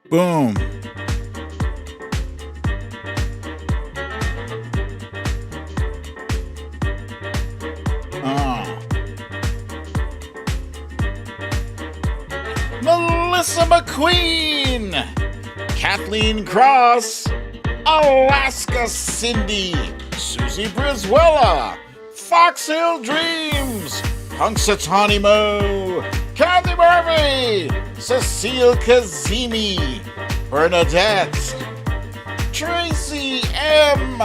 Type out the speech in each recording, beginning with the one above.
Boom. Uh, Melissa McQueen, Kathleen Cross, Alaska Cindy, Susie Brizuela, Fox Hill Dreams, Punxsutawney Mo, Kathy Murphy, Cecile Kazemi, Bernadette, Tracy M,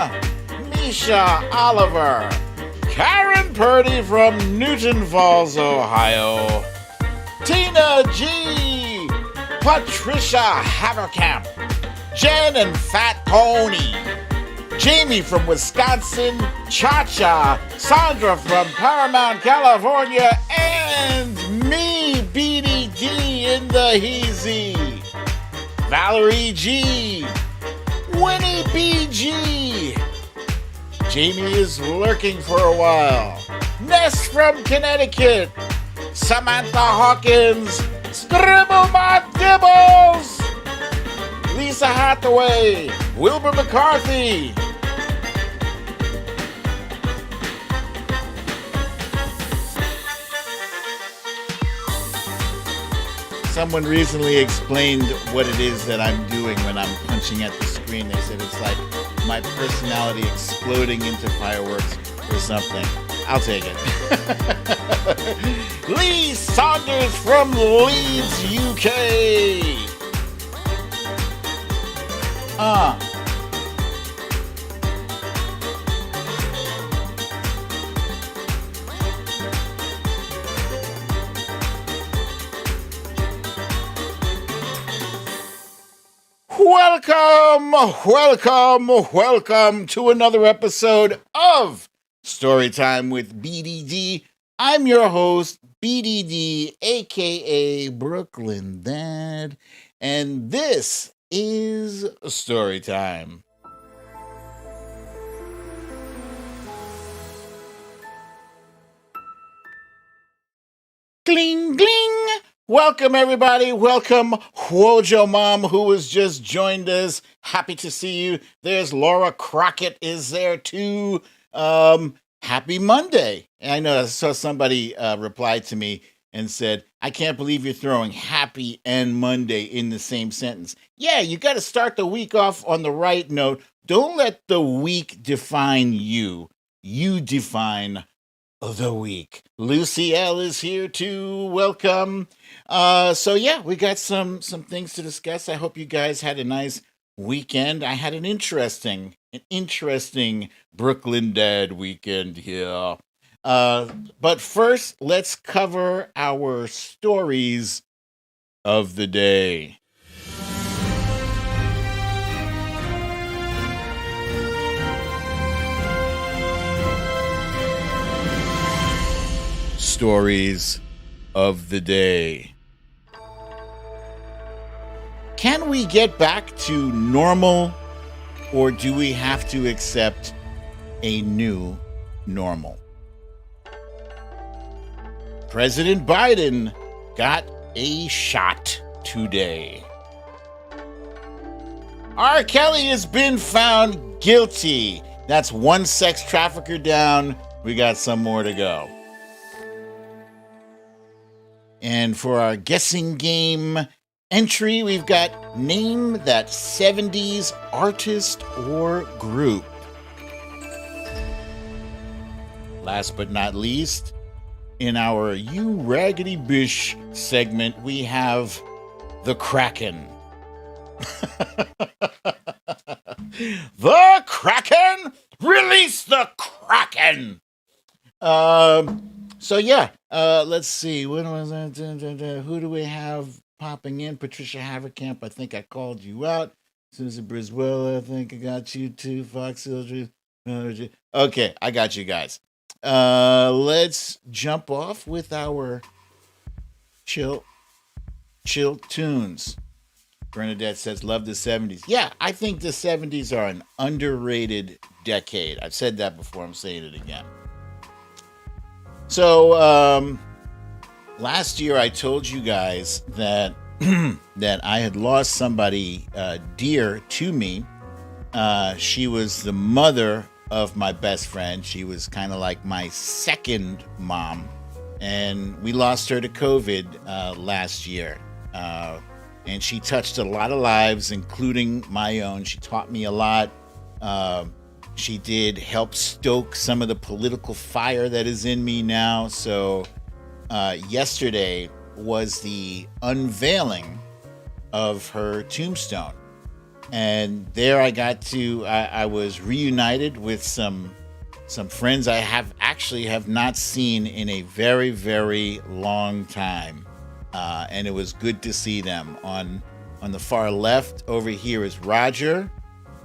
Misha Oliver, Karen Purdy from Newton Falls, Ohio, Tina G, Patricia Haverkamp, Jen and Fat Pony, Jamie from Wisconsin, Cha-Cha, Sandra from Paramount, California, and me, BDD in the Heezy, Valerie G, Winnie BG, Jamie is lurking for a while, Ness from Connecticut, Samantha Hawkins, Scribble My Dibbles, Lisa Hathaway, Wilbur McCarthy, someone recently explained what it is that I'm doing when I'm punching at the screen. They said it's like my personality exploding into fireworks or something. I'll take it. Lee Saunders from Leeds, UK. Welcome to another episode of Storytime with BDD. I'm your host, BDD, aka BrooklynDad, and this is Storytime. Gling, gling! Welcome, everybody. Welcome, Wojo Mom, who has just joined us. Happy to see you. There's Laura Crockett is there, too. Happy Monday. And I know I saw somebody reply to me and said, I can't believe you're throwing happy and Monday in the same sentence. Yeah, you got to start the week off on the right note. Don't let the week define you. You define the week. Lucy L is here too. Welcome. So yeah, we got some things to discuss. I hope you guys had a nice weekend. I had an interesting BrooklynDad weekend here. But first, let's cover our stories of the day. Stories of the day. Can we get back to normal, or do we have to accept a new normal? President Biden got a shot today. R. Kelly has been found guilty. That's one sex trafficker down. We got some more to go. And for our guessing game entry, we've got name that 70s artist or group. Last but not least, in our You Raggedy Bish segment, we have the Kraken. The Kraken? Release the Kraken! So yeah, let's see. What was that? Who do we have popping in? Patricia Haverkamp, I think I called you out. Susie Brizuela, I think I got you too. Fox Hill. Okay, I got you guys. Let's jump off with our chill tunes. Bernadette says, love the 70s. Yeah, I think the 70s are an underrated decade. I've said that before. I'm saying it again. So, last year I told you guys that that I had lost somebody dear to me. She was the mother of my best friend. She was kind of like my second mom. And we lost her to COVID last year. And she touched a lot of lives, including my own. She taught me a lot. She did help stoke some of the political fire that is in me now. So yesterday was the unveiling of her tombstone. And there I was reunited with some friends I have not seen in a very, very long time. And it was good to see them. On the far left over here is Roger.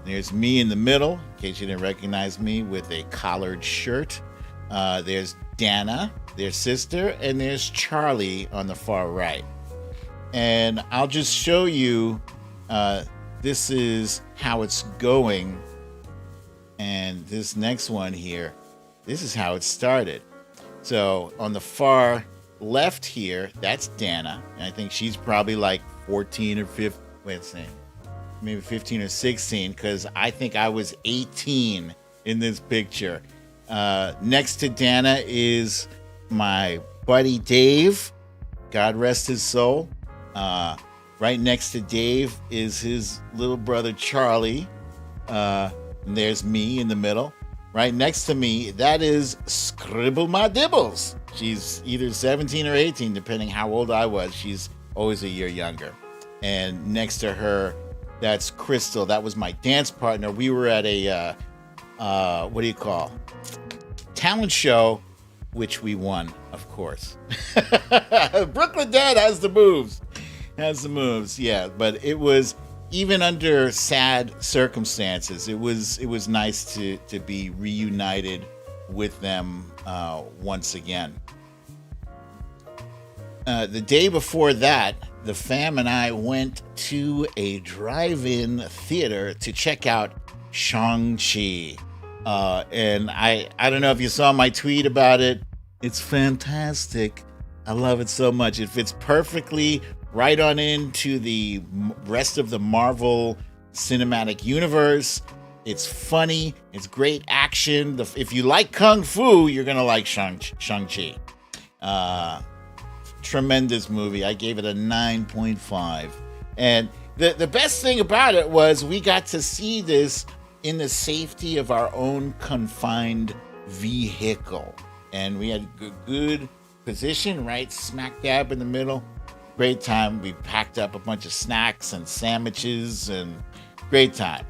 There's me in the middle, in case you didn't recognize me, with a collared shirt. There's Dana, their sister, and there's Charlie on the far right. And I'll just show you, this is how it's going. And this next one here, this is how it started. So on the far left here, that's Dana. And I think she's probably like 14 or 15, maybe 15 or 16, because I think I was 18 in this picture. Next to Dana is my buddy Dave. God rest his soul. Right next to Dave is his little brother Charlie. And there's me in the middle. Right next to me, that is Scribble My Dibbles. She's either 17 or 18, depending how old I was. She's always a year younger. And next to her, that's Crystal. That was my dance partner. We were at a, talent show, which we won, of course. BrooklynDad has the moves. Yeah. But it was, even under sad circumstances, it was nice to be reunited with them once again. The day before that, the fam and I went to a drive-in theater to check out Shang-Chi. And I don't know if you saw my tweet about it. It's fantastic. I love it so much. It fits perfectly right on into the rest of the Marvel Cinematic Universe. It's funny. It's great action. If you like Kung Fu, you're going to like Shang-Chi. Tremendous movie. I gave it a 9.5. And the best thing about it was we got to see this in the safety of our own confined vehicle. And we had a good position, right smack dab in the middle. Great time. We packed up a bunch of snacks and sandwiches and great time.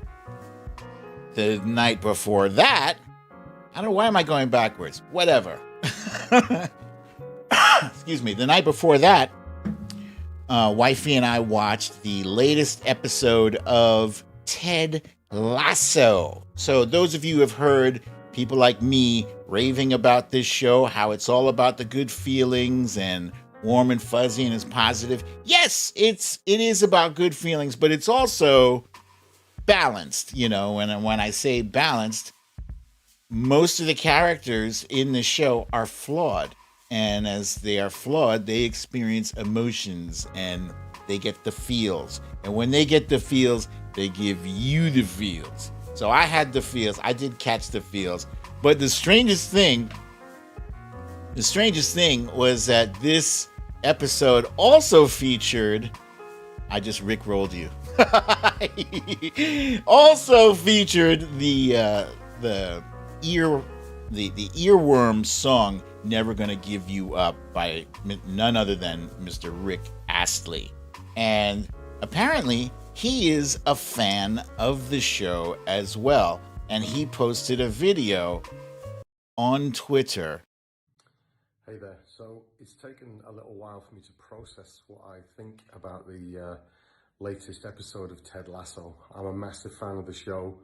The night before that, I don't know, why am I going backwards? Whatever. Excuse me. The night before that, wifey and I watched the latest episode of Ted Lasso. So those of you who have heard people like me raving about this show, how it's all about the good feelings and warm and fuzzy and it's positive. Yes, it is about good feelings, but it's also balanced. You know, and when I say balanced, most of the characters in the show are flawed. And as they are flawed, they experience emotions and they get the feels. And when they get the feels, they give you the feels. So I had the feels. I did catch the feels. But the strangest thing was that this episode also featured, I just rickrolled you. Also featured the earworm song "Never Gonna Give You Up" by none other than Mr. Rick Astley. And apparently he is a fan of the show as well. And he posted a video on Twitter. Hey there. So it's taken a little while for me to process what I think about the latest episode of Ted Lasso. I'm a massive fan of the show,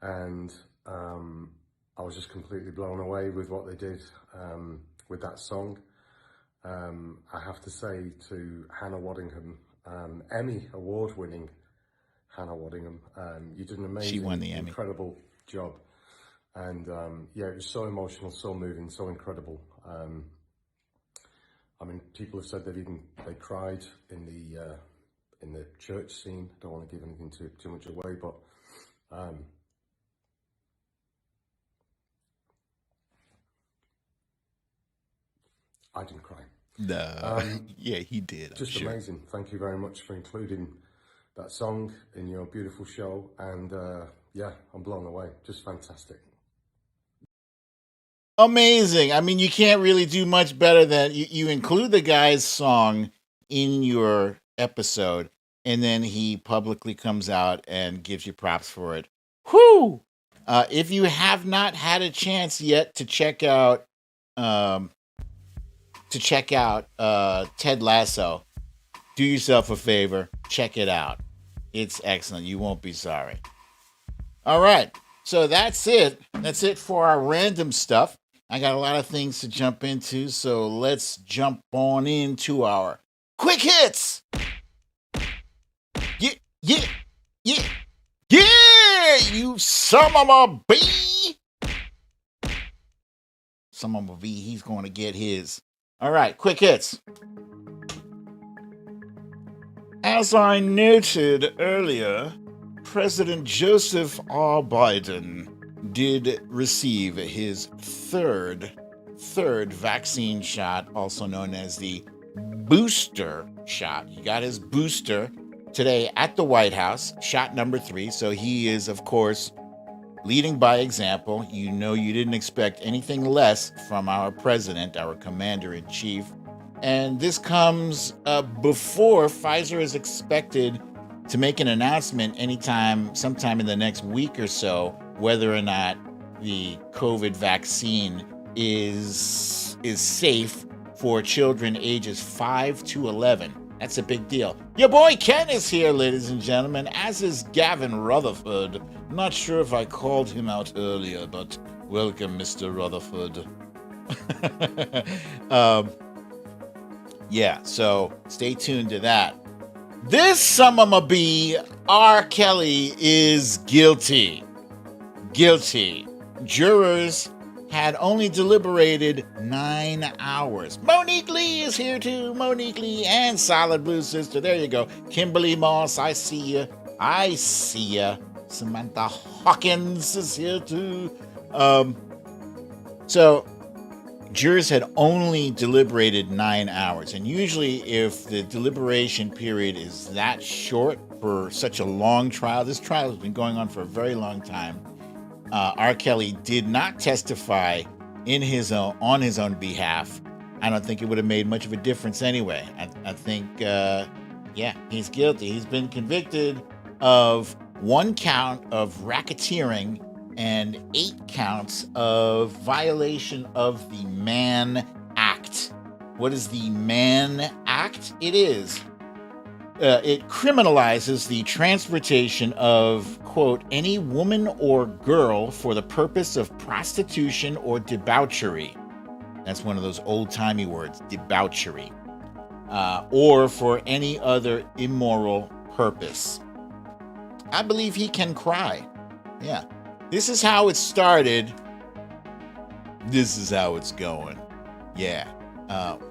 and I was just completely blown away with what they did with that song. I have to say to Hannah Waddingham, Emmy award-winning Hannah Waddingham, you did an amazing, she won the Emmy. Incredible job. And yeah, it was so emotional, so moving, so incredible. I mean, people have said they cried in in the church scene. I don't want to give anything too much away, but I didn't cry. No, yeah, he did. Just sure. amazing. Thank you very much for including that song in your beautiful show. And yeah, I'm blown away. Just fantastic. Amazing. I mean, you can't really do much better than you include the guy's song in your episode, and then he publicly comes out and gives you props for it. Whoo! If you have not had a chance yet to check out Ted Lasso, do yourself a favor, check it out. It's excellent. You won't be sorry. All right. So that's it. That's it for our random stuff. I got a lot of things to jump into, so let's jump on into our quick hits. Yeah, yeah, yeah, yeah, you son of a bee. Son of a bee, he's going to get his. All right, quick hits. As I noted earlier, President Joseph R. Biden did receive his third vaccine shot, also known as the booster shot. He got his booster today at the White House, shot number 3. So he is, of course, leading by example. You know, you didn't expect anything less from our president, our commander-in-chief. And this comes before Pfizer is expected to make an announcement sometime in the next week or so, whether or not the COVID vaccine is safe for children ages 5 to 11. That's a big deal. Your boy Ken is here, ladies and gentlemen, as is Gavin Rutherford. I'm not sure if I called him out earlier, but welcome, Mr. Rutherford. Yeah, so stay tuned to that. This summer be R. Kelly is guilty. Guilty. Jurors had only deliberated 9 hours. Monique Lee is here too. Monique Lee and Solid Blue Sister. There you go. Kimberly Moss, I see ya. I see ya. Samantha Hawkins is here too. So jurors had only deliberated 9 hours. And usually if the deliberation period is that short for such a long trial, this trial has been going on for a very long time. R. Kelly did not testify on his own behalf. I don't think it would have made much of a difference anyway. I think, he's guilty. He's been convicted of 1 count of racketeering and 8 counts of violation of the Mann Act. What is the Mann Act? It criminalizes the transportation of, quote, any woman or girl for the purpose of prostitution or debauchery. That's one of those old-timey words, debauchery. Or for any other immoral purpose. I believe he can cry. Yeah. This is how it started. This is how it's going. Yeah.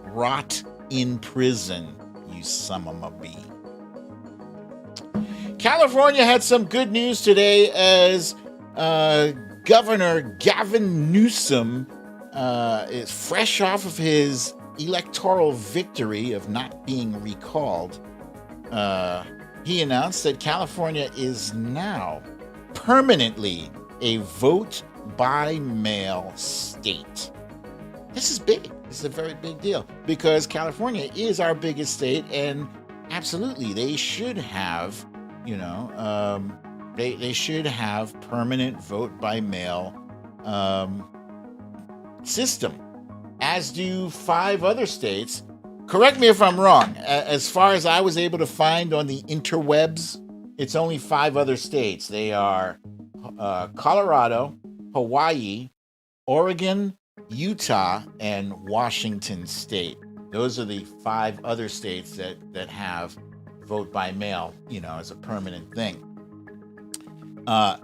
Rot in prison, you son of a bee. California had some good news today as Governor Gavin Newsom is fresh off of his electoral victory of not being recalled. He announced that California is now permanently a vote-by-mail state. This is big. This is a very big deal because California is our biggest state, and absolutely, they should have, they should have permanent vote-by-mail system, as do 5 other states. Correct me if I'm wrong. As far as I was able to find on the interwebs, it's only 5 other states. They are Colorado, Hawaii, Oregon, Utah, and Washington State. Those are the 5 other states that have vote by mail, as a permanent thing.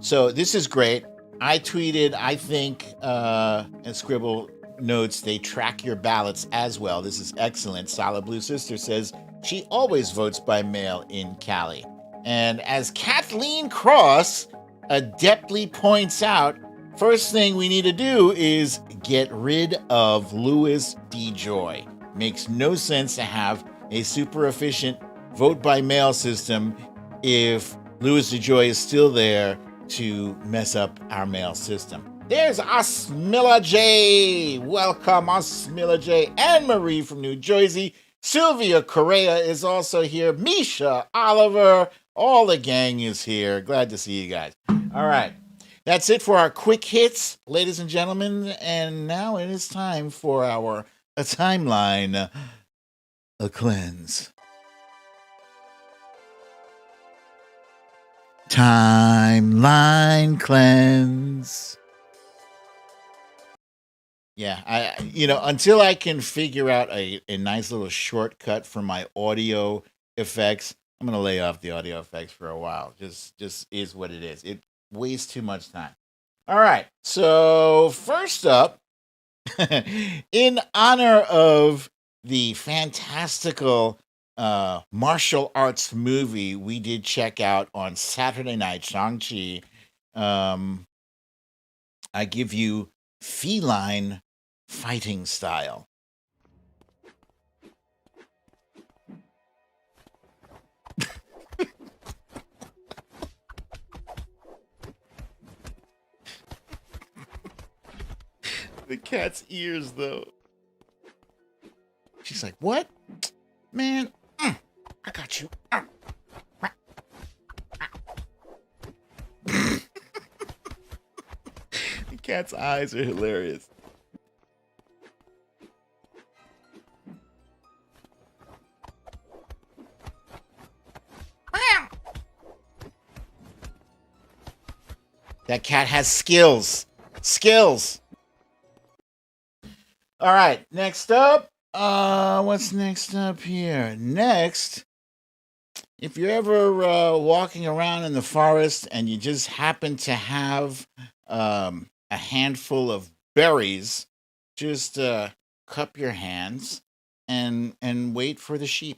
So this is great. I tweeted, I think, and Scribble notes, they track your ballots as well. This is excellent. Solid Blue Sister says, She always votes by mail in Cali. And as Kathleen Cross adeptly points out, first thing we need to do is get rid of Louis DeJoy. Makes no sense to have a super efficient vote by mail system if Louis DeJoy is still there to mess up our mail system. There's Osmilla J. Welcome, Osmilla J. Anne Marie from New Jersey. Sylvia Correa is also here. Misha, Oliver, all the gang is here. Glad to see you guys. All right. That's it for our quick hits, ladies and gentlemen. And now it is time for our timeline, a cleanse. Timeline cleanse. Yeah, until I can figure out a nice little shortcut for my audio effects, I'm gonna lay off the audio effects for a while. Just is what it is. It wastes too much time. All right. So first up, in honor of the fantastical martial arts movie we did check out on Saturday night, Shang-Chi, I give you Feline Fighting Style. The cat's ears, though. She's like, what? Man, I got you. The cat's eyes are hilarious. That cat has skills. Skills. All right, next up. What's next up here? Next, if you're ever walking around in the forest and you just happen to have a handful of berries, just cup your hands and wait for the sheep.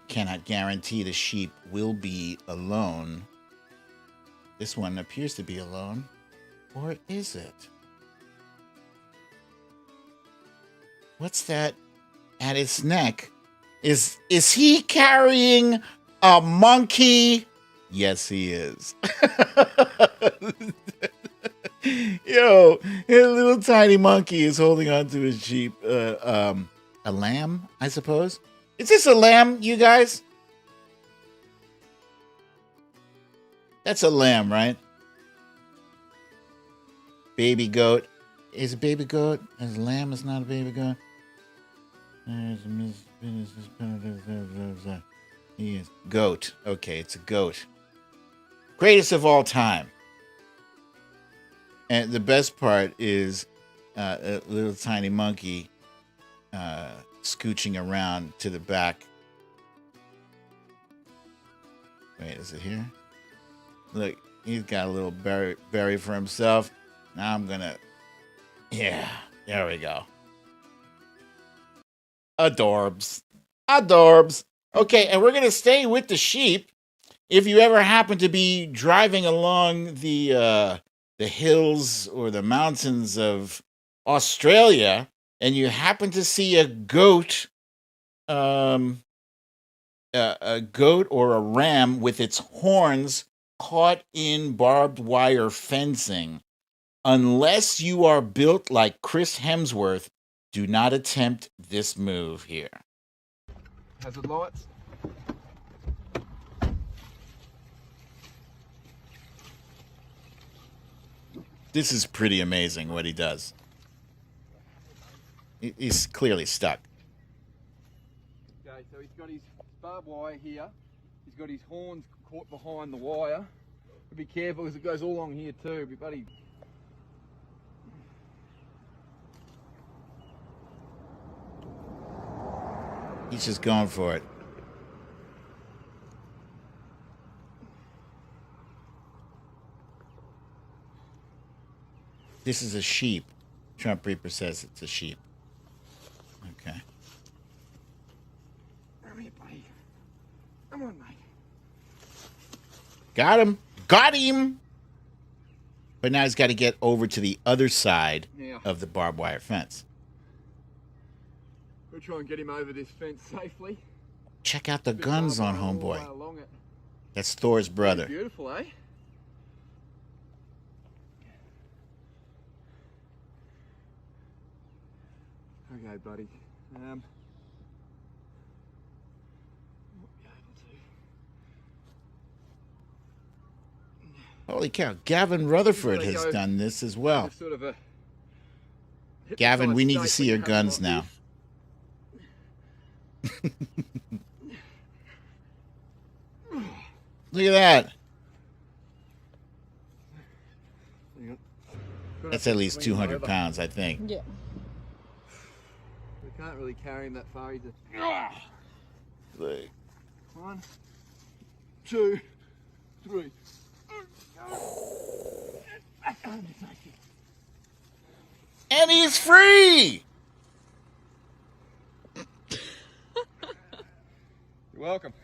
Cannot guarantee the sheep will be alone. This one appears to be alone. Or is it? What's that at its neck? Is he carrying a monkey? Yes, he is. Yo, his little tiny monkey is holding on to his sheep. A lamb, I suppose. Is this a lamb, you guys? That's a lamb, right? Baby goat. Is a baby goat? As a lamb is not a baby goat. He is goat. Okay, it's a goat. Greatest of all time. And the best part is a little tiny monkey scooching around to the back. Wait, is it here? Look, he's got a little berry for himself. Now I'm gonna... Yeah, there we go. Adorbs. Adorbs. Okay, and we're gonna stay with the sheep. If you ever happen to be driving along the hills or the mountains of Australia, and you happen to see a goat, a goat or a ram with its horns caught in barbed wire fencing, unless you are built like Chris Hemsworth, do not attempt this move here. Hazard lights. This is pretty amazing what he does. He's clearly stuck. Okay, so he's got his barbed wire here. He's got his horns caught behind the wire. Be careful because it goes all along here too. Be buddy. He's just going for it. This is a sheep. Trump Reaper says it's a sheep. Okay. Come here, buddy. Come on, mate. Got him. Got him. But now he's got to get over to the other side of the barbed wire fence. We'll try and get him over this fence safely. Check out the guns on homeboy. That's Thor's brother. Beautiful, eh? Okay, buddy. Holy cow. Gavin Rutherford has done this as well. Gavin, we need to see your guns now. Look at that. That's at least 200 pounds, I think. Yeah. We can't really carry him that far. He's Like, 1, 2, 3. And he's free! You're welcome.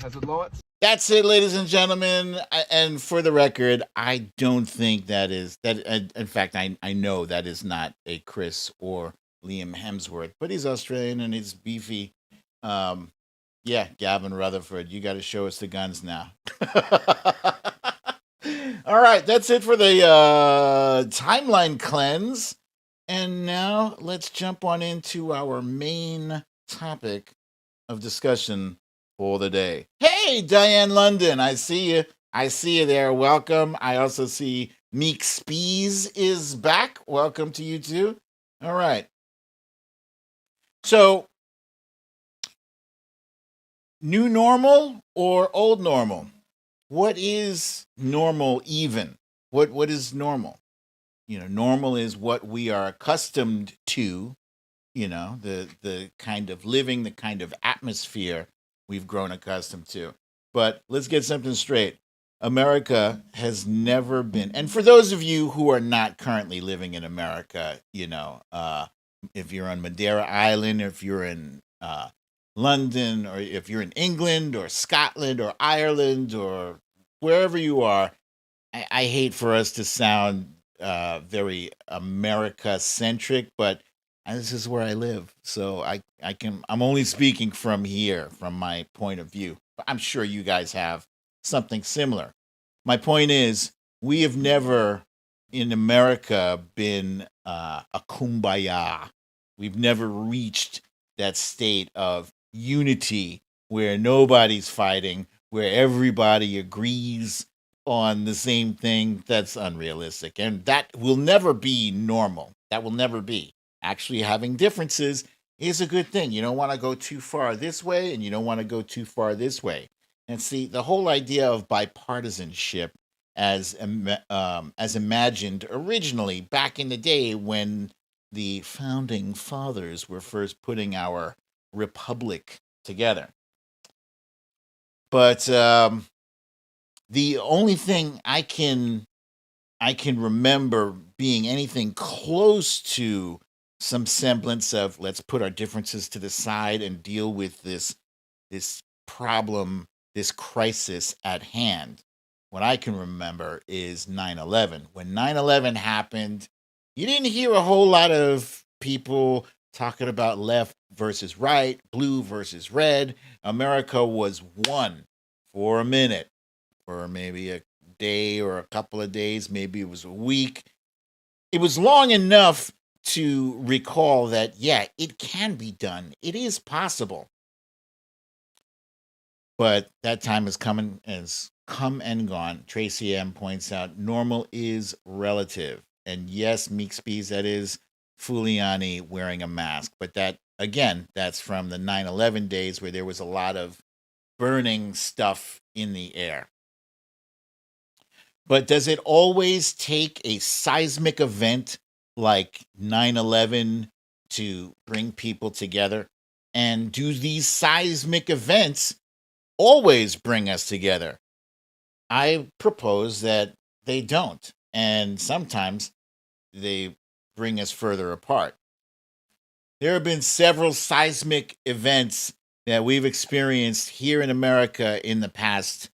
Hazard lights. That's it, ladies and gentlemen. And for the record, I don't think that is that. In fact, I know that is not a Chris or Liam Hemsworth, but he's Australian and he's beefy. Yeah, Gavin Rutherford, you got to show us the guns now. All right, that's it for the timeline cleanse. And now let's jump on into our main topic of discussion for the day. Hey, Diane London, I see you. I see you there. Welcome. I also see Meek Spees is back. Welcome to you too. All right. So, new normal or old normal? What is normal even? What is normal? You know, normal is what we are accustomed to, you know, the kind of living, the kind of atmosphere we've grown accustomed to. But let's get something straight. America has never been, and for those of you who are not currently living in America, you know, if you're on Madeira Island, or if you're in London, or if you're in England or Scotland or Ireland or wherever you are, I hate for us to sound very America-centric, but this is where I live. So I'm only speaking from here, from my point of view. But I'm sure you guys have something similar. My point is, we have never in America been a kumbaya. We've never reached that state of unity where nobody's fighting, where everybody agrees on the same thing. That's unrealistic. And that will never be normal. That will never be. Actually, having differences is a good thing. You don't want to go too far this way, and you don't want to go too far this way. And see, the whole idea of bipartisanship as imagined originally back in the day when the founding fathers were first putting our republic together. But the only thing I can remember being anything close to some semblance of let's put our differences to the side and deal with this problem, this crisis at hand. What I can remember is 9/11. When 9/11 happened, you didn't hear a whole lot of people talking about left versus right, blue versus red. America was one for a minute, for maybe a day or a couple of days, maybe it was a week. It was long enough to recall that, yeah, it can be done. It is possible. But that time has come and gone. Tracy M points out normal is relative. And yes, Meek Spees, that is Fuliani wearing a mask. But that, again, that's from the 9/11 days where there was a lot of burning stuff in the air. But does it always take a seismic event like 9/11 to bring people together? And do these seismic events always bring us together? I propose that they don't. And sometimes they bring us further apart. There have been several seismic events that we've experienced here in America in the past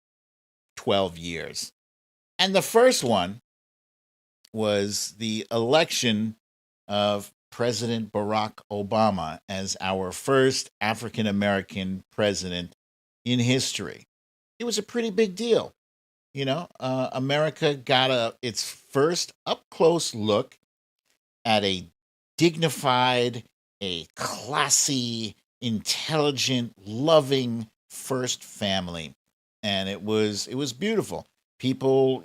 12 years. And the first one was the election of President Barack Obama as our first African American president in history. It was a pretty big deal. America got its first up close look at a dignified, a classy, intelligent, loving first family, and it was beautiful. People,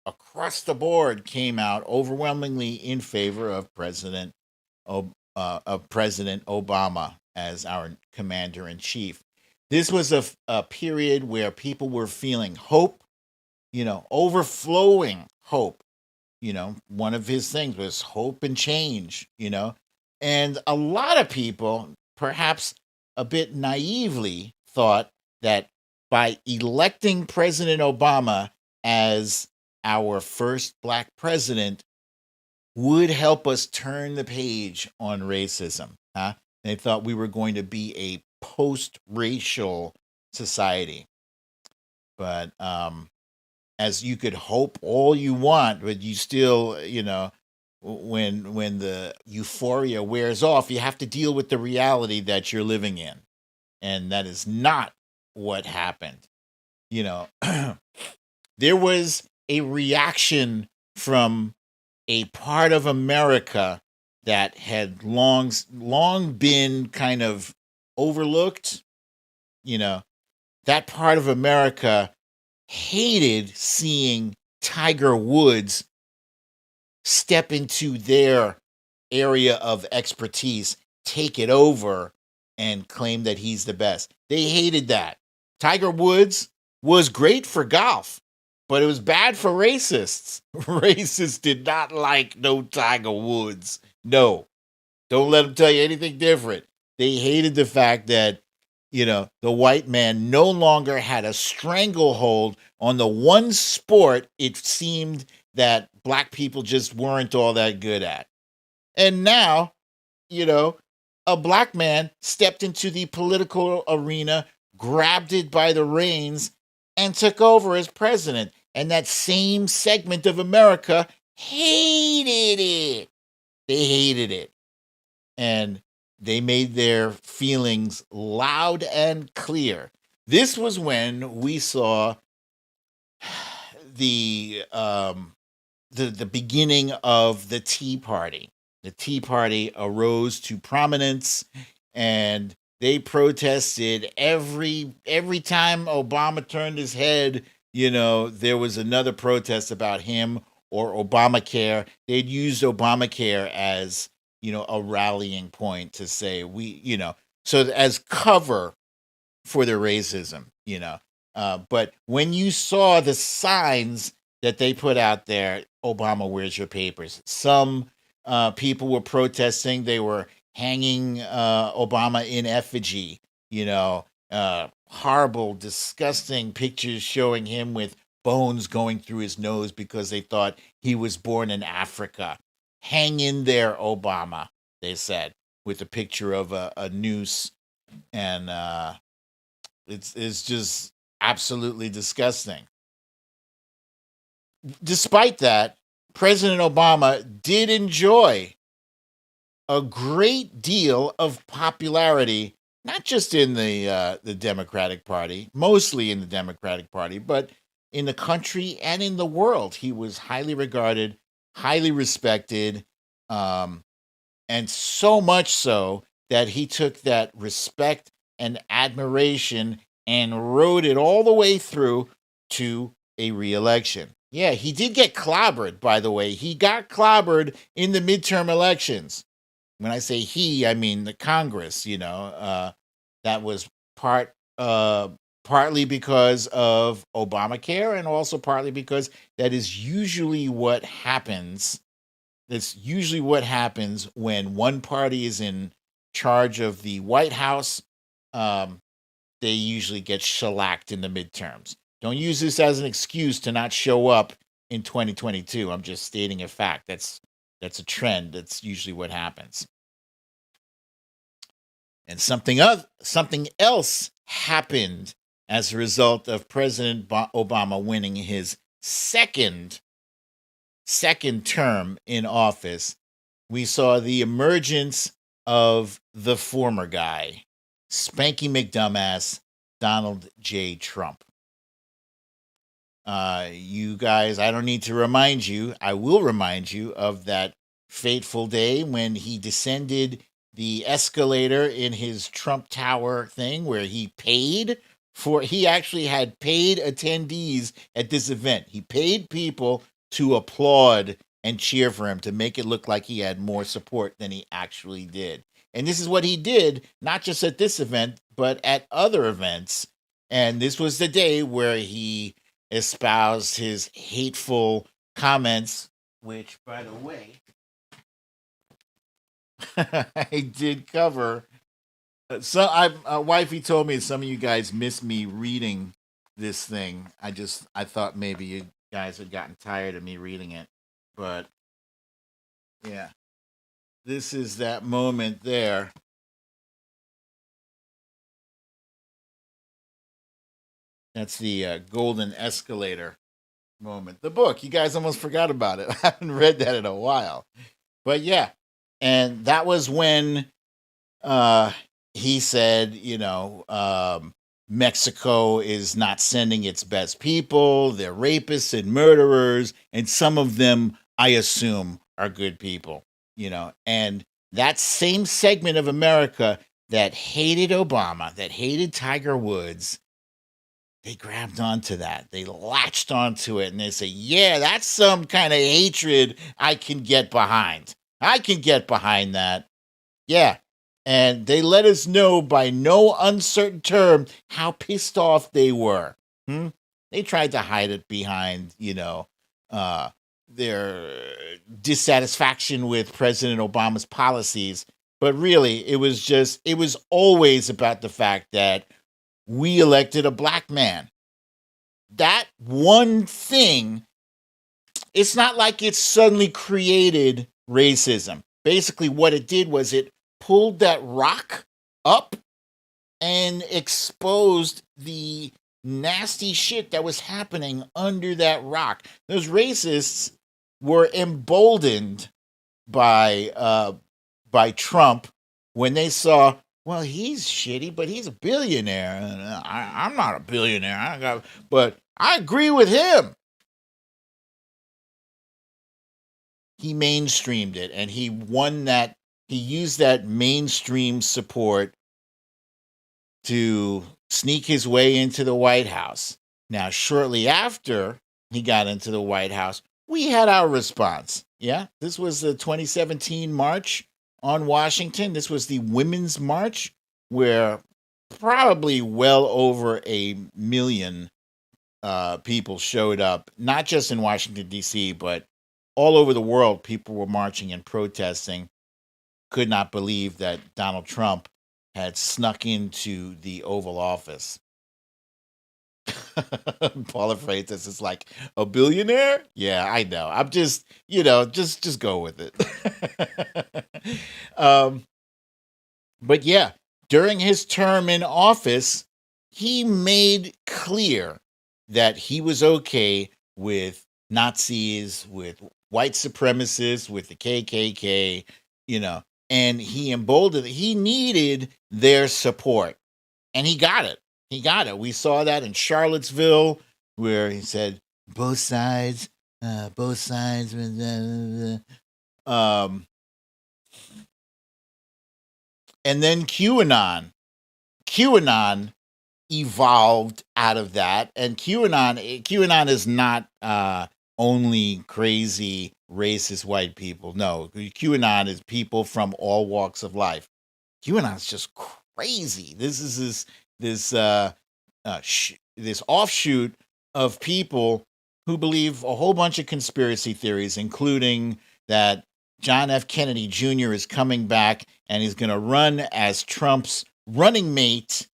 across the board came out overwhelmingly in favor of President Obama as our commander in chief. This was a period where people were feeling hope, overflowing hope. One of his things was hope and change, and a lot of people, perhaps a bit naively, thought that by electing President Obama as our first black president would help us turn the page on racism. They thought we were going to be a post-racial society. But as you could hope all you want, but you still, when the euphoria wears off, you have to deal with the reality that you're living in. And that is not what happened. There was a reaction from a part of America that had long been kind of overlooked. That part of America hated seeing Tiger Woods step into their area of expertise, take it over, and claim that he's the best. They hated that. Tiger Woods was great for golf, but it was bad for racists. Racists did not like no Tiger Woods. No. Don't let them tell you anything different. They hated the fact that, the white man no longer had a stranglehold on the one sport it seemed that black people just weren't all that good at. And now, a black man stepped into the political arena, grabbed it by the reins, and took over as president. And that same segment of America hated it. They hated it. And they made their feelings loud and clear. This was when we saw the beginning of the Tea Party. The Tea Party arose to prominence, and they protested every time Obama turned his head. There was another protest about him or Obamacare. They'd used Obamacare as a rallying point to say so as cover for their racism. But when you saw the signs that they put out there, Obama, where's your papers? Some people were protesting. They were hanging Obama in effigy, horrible, disgusting pictures showing him with bones going through his nose because they thought he was born in Africa. Hang in there, Obama, they said, with a picture of a noose. And it's just absolutely disgusting. Despite that, President Obama did enjoy a great deal of popularity, not just in the Democratic Party, mostly in the Democratic Party, but in the country and in the world. He was highly regarded, highly respected, and so much so that he took that respect and admiration and rode it all the way through to a re-election. Yeah, he did get clobbered, by the way. He got clobbered in the midterm elections. When I say he, I mean the Congress, that was partly because of Obamacare and also partly because that is usually what happens. That's usually what happens when one party is in charge of the White House. They usually get shellacked in the midterms. Don't use this as an excuse to not show up in 2022. I'm just stating a fact. That's That's a trend. That's usually what happens. And something else happened as a result of President Obama winning his second term in office. We saw the emergence of the former guy, Spanky McDumbass, Donald J. Trump. You guys, I don't need to remind you. I will remind you of that fateful day when he descended the escalator in his Trump Tower thing, where he actually had paid attendees at this event. He paid people to applaud and cheer for him to make it look like he had more support than he actually did. And this is what he did, not just at this event, but at other events. And this was the day where he espoused his hateful comments, which, by the way, I did cover. Wifey told me some of you guys missed me reading this thing. I thought maybe you guys had gotten tired of me reading it, but yeah, this is that moment there. That's the golden escalator moment. The book, you guys almost forgot about it. I haven't read that in a while, but yeah, and that was when he said, Mexico is not sending its best people. They're rapists and murderers, and some of them, I assume, are good people. And that same segment of America that hated Obama, that hated Tiger Woods, they grabbed onto that. They latched onto it, and they say, yeah, that's some kind of hatred I can get behind. I can get behind that. Yeah. And they let us know by no uncertain term how pissed off they were. They tried to hide it behind, their dissatisfaction with President Obama's policies. But really, it was always about the fact that we elected a black man. That one thing, it's not like it suddenly created racism. Basically, what it did was it pulled that rock up and exposed the nasty shit that was happening under that rock. Those racists were emboldened by Trump when they saw, well, he's shitty, but he's a billionaire. I'm not a billionaire, but I agree with him. He mainstreamed it, and he won that. He used that mainstream support to sneak his way into the White House. Now, shortly after he got into the White House, we had our response. Yeah, this was the 2017 March on Washington. This was the Women's March, where probably well over 1 million people showed up, not just in Washington, D.C., but all over the world. People were marching and protesting. Could not believe that Donald Trump had snuck into the Oval Office. Paula Freitas is like, a billionaire? Yeah, I know. I'm just, just go with it. But yeah, during his term in office, he made clear that he was okay with Nazis, with white supremacists, with the KKK, and he emboldened. He needed their support, and he got it. We saw that in Charlottesville, where he said both sides. And then QAnon evolved out of that, and QAnon is not only crazy racist white people. No, QAnon is people from all walks of life. QAnon is just crazy. This is this offshoot of people who believe a whole bunch of conspiracy theories, including that John F. Kennedy Jr. is coming back and he's going to run as Trump's running mate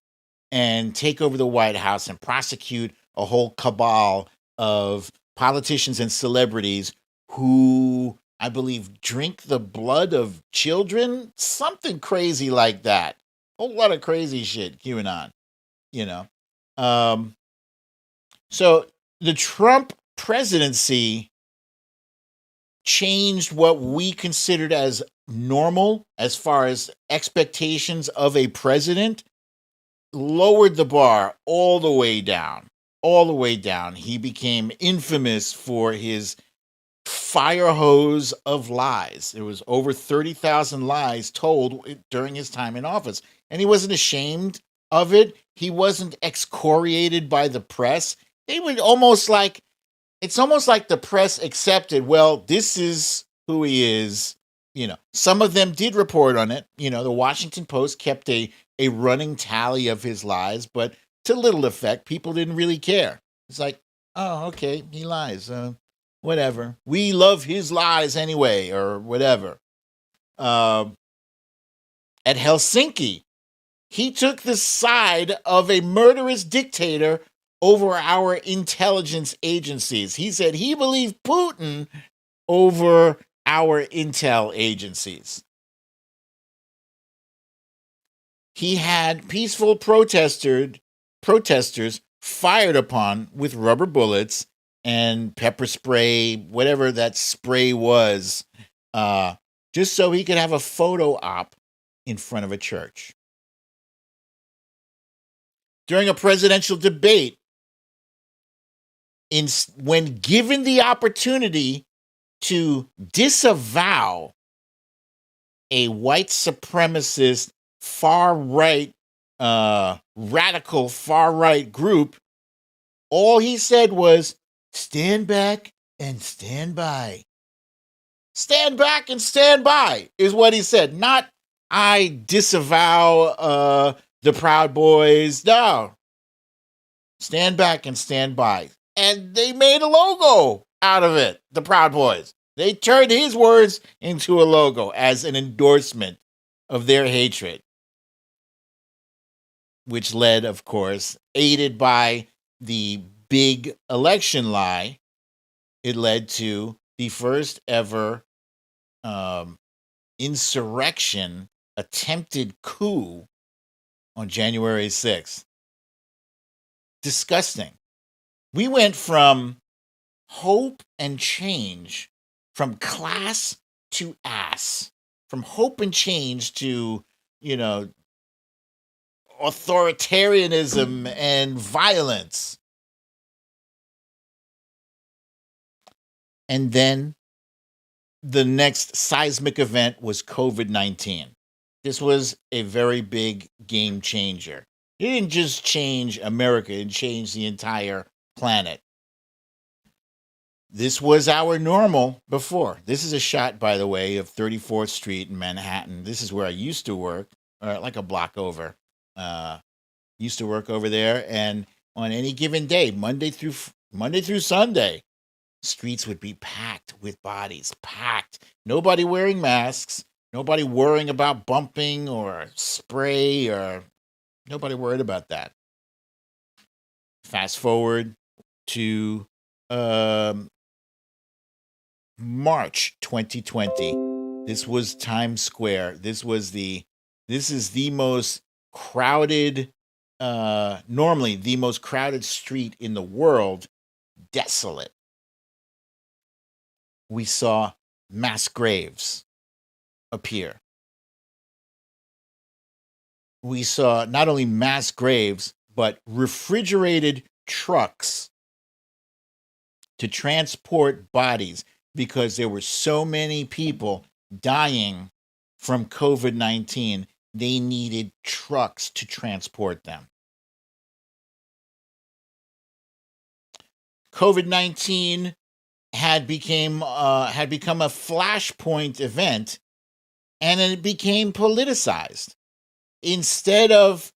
and take over the White House and prosecute a whole cabal of politicians and celebrities who, I believe, drink the blood of children, something crazy like that. A whole lot of crazy shit, QAnon, you know. So the Trump presidency changed what we considered as normal as far as expectations of a president, lowered the bar all the way down. All the way down. He became infamous for his fire hose of lies. There was over 30,000 lies told during his time in office. And he wasn't ashamed of it. He wasn't excoriated by the press. They would almost like, it's almost like the press accepted, well, this is who he is. You know, some of them did report on it. You know, the Washington Post kept a running tally of his lies, but to little effect. People didn't really care. It's like, oh, okay, he lies. Whatever. We love his lies anyway, or whatever. At Helsinki, he took the side of a murderous dictator over our intelligence agencies. He said he believed Putin over our intel agencies. He had peaceful protesters fired upon with rubber bullets and pepper spray, whatever that spray was, just so he could have a photo op in front of a church. During a presidential debate, when given the opportunity to disavow a white supremacist, far-right, radical far-right group, all he said was, stand back and stand by. Stand back and stand by is what he said. Not, I disavow the Proud Boys. No. Stand back and stand by. And they made a logo out of it, the Proud Boys. They turned his words into a logo as an endorsement of their hatred, which led, of course, aided by the big election lie, it led to the first ever insurrection, attempted coup on January 6th. Disgusting. We went from hope and change, from class to ass, from hope and change to, you know, authoritarianism and violence. And then the next seismic event was COVID-19. This was a very big game changer. It didn't just change America, it changed the entire planet. This was our normal before. This is a shot, by the way, of 34th Street in Manhattan. This is where I used to work, or like a block over. Used to work over there, and on any given day, Monday through Sunday, streets would be packed with bodies, packed. Nobody wearing masks, nobody worrying about bumping or spray, or nobody worried about that. Fast forward to March 2020. This was Times Square. This is the most crowded, normally the most crowded street in the world, desolate. We saw mass graves appear. We saw not only mass graves, but refrigerated trucks to transport bodies because there were so many people dying from COVID-19. They needed trucks to transport them. COVID-19 had become a flashpoint event, and it became politicized. Instead of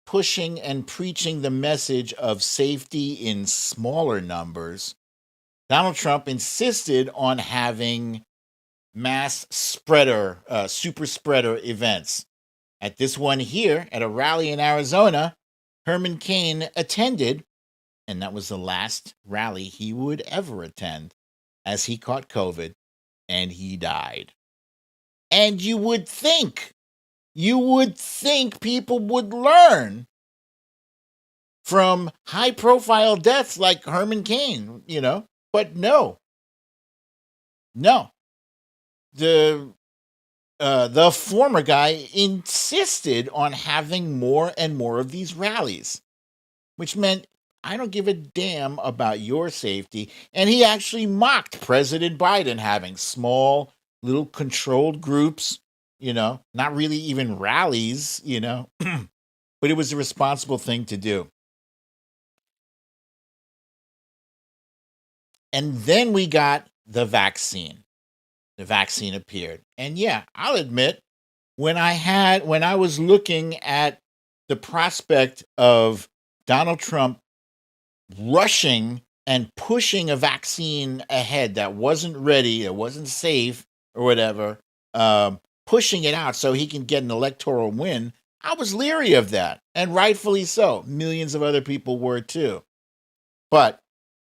pushing and preaching the message of safety in smaller numbers, Donald Trump insisted on having mass spreader, super spreader events. At this one here, at a rally in Arizona, Herman Cain attended, and that was the last rally he would ever attend, as he caught COVID. and he died. And you would think people would learn from high profile deaths like Herman Cain, but no. The former guy insisted on having more and more of these rallies, which meant I don't give a damn about your safety. And he actually mocked President Biden having small, little controlled groups, not really even rallies, but it was the responsible thing to do. And then we got the vaccine. The vaccine appeared. And yeah, I'll admit, when I was looking at the prospect of Donald Trump rushing and pushing a vaccine ahead that wasn't ready, it wasn't safe or whatever, pushing it out so he can get an electoral win, I was leery of that, and rightfully so. Millions of other people were too. But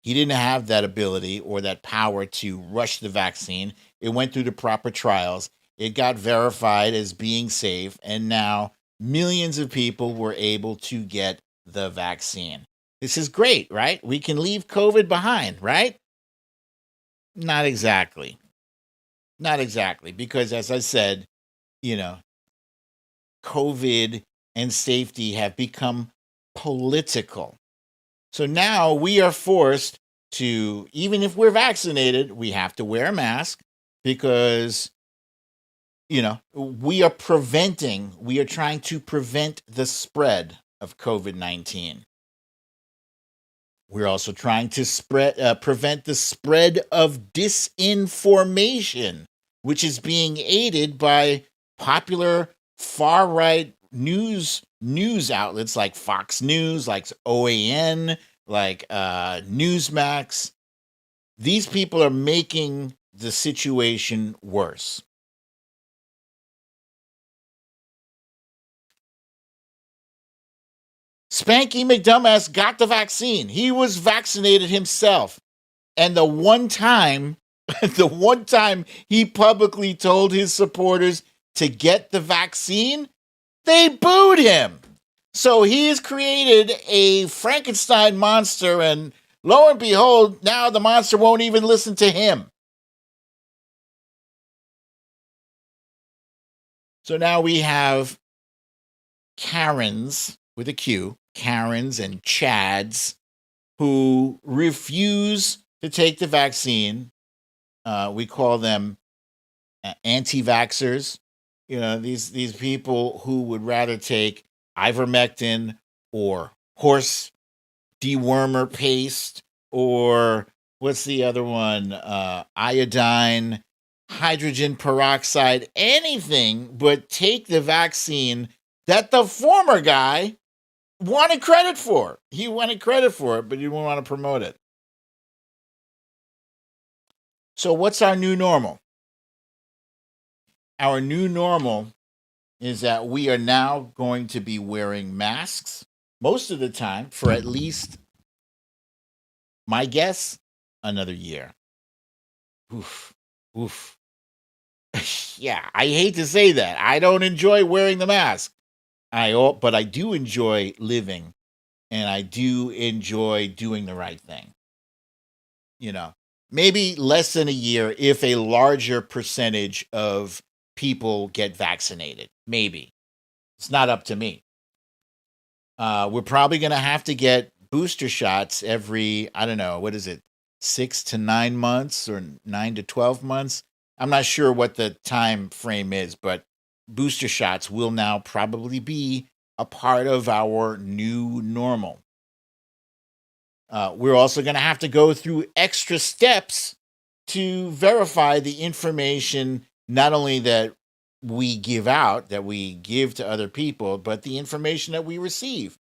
he didn't have that ability or that power to rush the vaccine. It went through the proper trials. It got verified as being safe, and now millions of people were able to get the vaccine. This is great, right? We can leave COVID behind, right? Not exactly. Not exactly, because as I said, COVID and safety have become political. So now we are forced to, even if we're vaccinated, we have to wear a mask because, we are trying to prevent the spread of COVID-19. We're also trying to prevent the spread of disinformation, which is being aided by popular far-right news outlets like Fox News, like OAN, like Newsmax. These people are making the situation worse. Spanky McDumbass got the vaccine. He was vaccinated himself. And the one time he publicly told his supporters to get the vaccine, they booed him. So he has created a Frankenstein monster, and lo and behold, now the monster won't even listen to him. So now we have Karens with a Q, Karens and Chads, who refuse to take the vaccine. We call them anti-vaxxers. These people who would rather take ivermectin or horse dewormer paste, or what's the other one? Iodine, hydrogen peroxide, anything but take the vaccine that the former guy wanted credit for. He wanted credit for it, but he didn't want to promote it. So what's our new normal? Our new normal is that we are now going to be wearing masks most of the time for at least, my guess, another year. Oof. Yeah, I hate to say that. I don't enjoy wearing the mask. But I do enjoy living, and I do enjoy doing the right thing. Maybe less than a year if a larger percentage of people get vaccinated. Maybe. It's not up to me. We're probably going to have to get booster shots every, I don't know, what is it, 6 to 9 months or 9 to 12 months? I'm not sure what the time frame is, but booster shots will now probably be a part of our new normal. We're also going to have to go through extra steps to verify the information, not only that we give out, that we give to other people, but the information that we receive.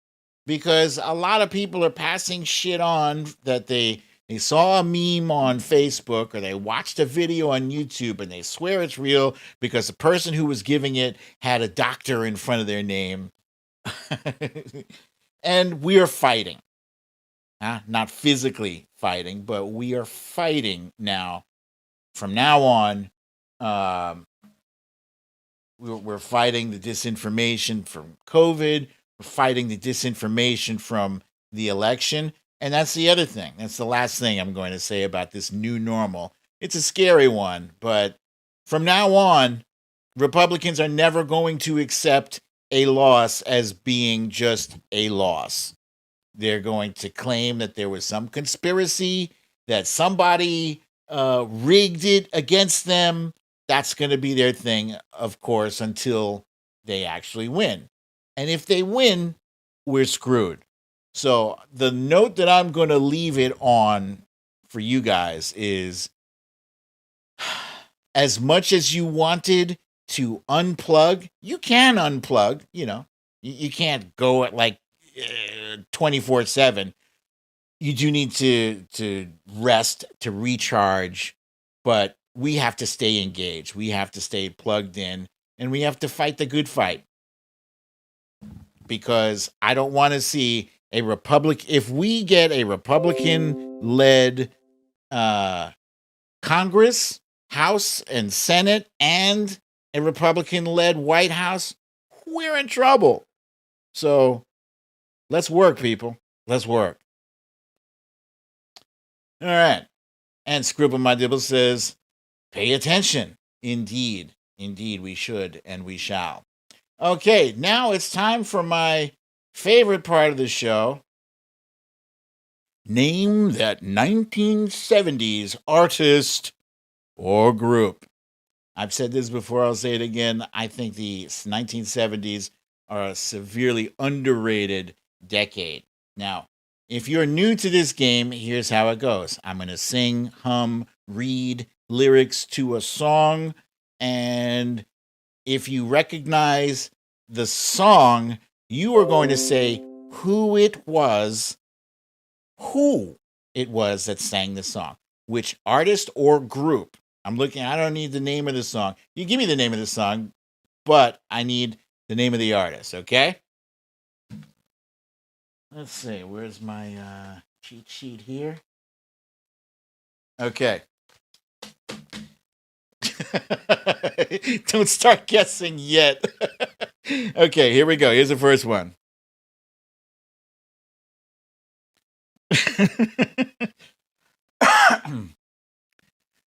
Because a lot of people are passing shit on that they saw a meme on Facebook or they watched a video on YouTube and they swear it's real because the person who was giving it had a doctor in front of their name. And we are fighting. Not physically fighting, but we are fighting now from now on, we're fighting the disinformation from COVID. We're fighting the disinformation from the election. And that's the other thing. That's the last thing I'm going to say about this new normal. It's a scary one, but from now on, Republicans are never going to accept a loss as being just a loss. They're going to claim that there was some conspiracy, that somebody rigged it against them. That's going to be their thing, of course, until they actually win. And if they win, we're screwed. So the note that I'm going to leave it on for you guys is, as much as you wanted to unplug, you can unplug. You can't go at like 24/7. You do need to rest, to recharge, but we have to stay engaged. We have to stay plugged in, and we have to fight the good fight. Because I don't want to see a if we get a Republican-led Congress, House, and Senate, and a Republican-led White House, we're in trouble. So let's work, people. Let's work. All right. And Scribble My Dibble says, pay attention. Indeed. Indeed, we should and we shall. Okay, now it's time for my favorite part of the show. Name that 1970s artist or group. I've said this before, I'll say it again. I think the 1970s are a severely underrated decade. Now, if you're new to this game, here's how it goes. I'm going to sing, hum, read lyrics to a song, and if you recognize the song, you are going to say who it was that sang the song, which artist or group. I don't need the name of the song. You give me the name of the song, but I need the name of the artist, okay? Let's see, where's my cheat sheet here? Okay. Don't start guessing yet. Okay, here we go. Here's the first one.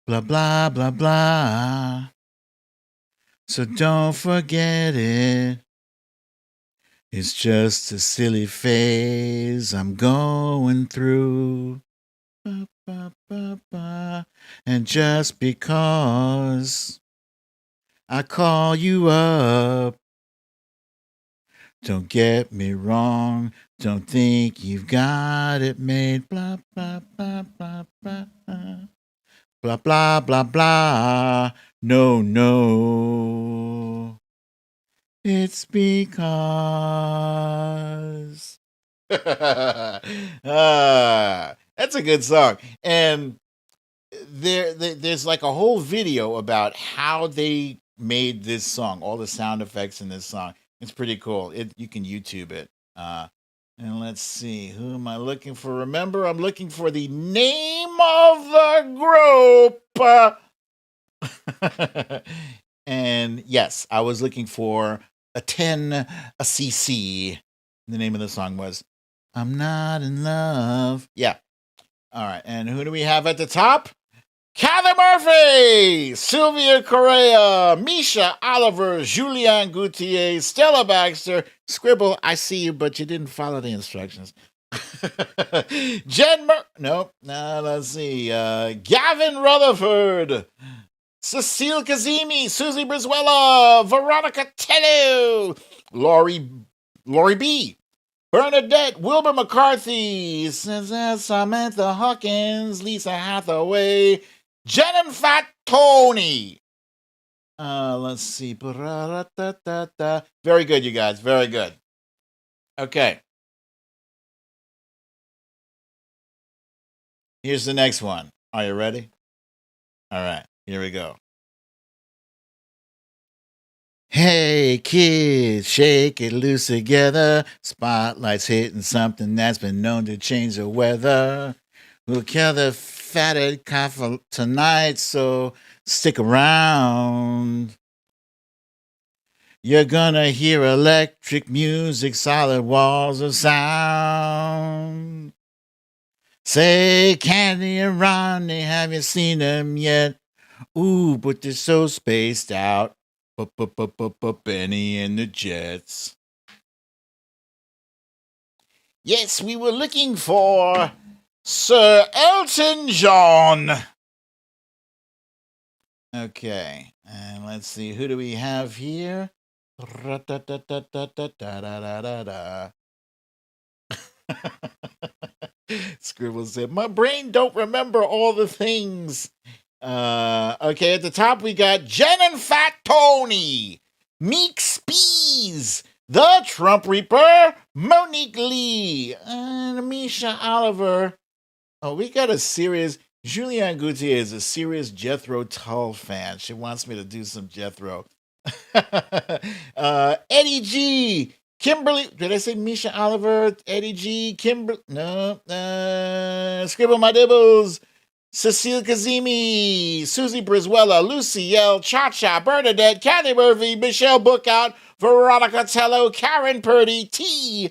Blah, blah, blah, blah. So don't forget it. It's just a silly phase I'm going through. Ba, ba, ba, ba. And just because I call you up, don't get me wrong, don't think you've got it made. Blah, blah, blah, blah, blah. Blah, blah, blah, blah. No, no. It's because. That's a good song. And there's like a whole video about how they made this song, all the sound effects in this song. It's pretty cool. You can YouTube it. And let's see, who am I looking for? Remember, I'm looking for the name of the group. And yes, I was looking for a 10, a CC. The name of the song was I'm Not in Love. Yeah. All right. And who do we have at the top? Kathy Murphy, Sylvia Correa, Misha Oliver, Julianne Gauthier, Stella Baxter, Scribble, I see you, but you didn't follow the instructions. Let's see. Gavin Rutherford, Cecile Kazemi, Susie Brizuela, Veronica Tello, Lori B., Bernadette, Wilbur McCarthy, Samantha Hawkins, Lisa Hathaway, Jen and Fat Tony. Let's see. Very good, you guys. Very good. Okay. Here's the next one. Are you ready? All right. Here we go. Hey kids, shake it loose together. Spotlight's hitting something that's been known to change the weather. We'll kill the fatted calf for tonight, so stick around. You're gonna hear electric music, solid walls of sound. Say, Candy and Ronnie, have you seen them yet? Ooh, but they're so spaced out. Benny and the Jets. Yes, we were looking for Sir Elton John. Okay, and let's see, who do we have here? Scribble said, my brain don't remember all the things. Okay, at the top we got Jen and Fat Tony, Meek Spees, The Trump Reaper, Monique Lee, and Misha Oliver. Oh, we got a serious, Julianne Gauthier is a serious Jethro Tull fan. She wants me to do some Jethro. Eddie G, Kimberly, did I say Misha Oliver? Eddie G, Kimberly, no, Scribble My Dibbles, Cecile Kazemi, Susie Brizuela, Lucy L, Cha-Cha, Bernadette, Kathy Murphy, Michelle Bookout, Veronica Tello, Karen Purdy, T,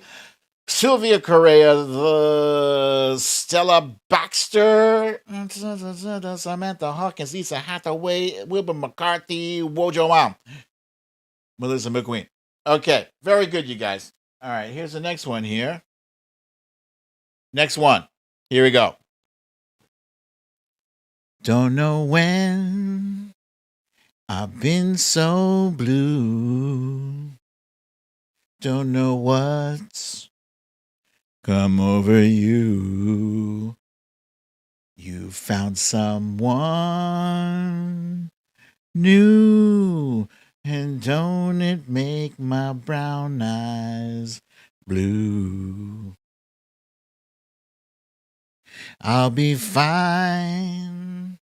Sylvia Correa, the Stella Baxter, Samantha Hawkins, Lisa Hathaway, Wilbur McCarthy, Wojo Mom, Melissa McQueen. Okay, very good, you guys. All right, here's the next one here. Next one. Here we go. Don't know when I've been so blue. Don't know what's come over you. You found someone new, and don't it make my brown eyes blue? I'll be fine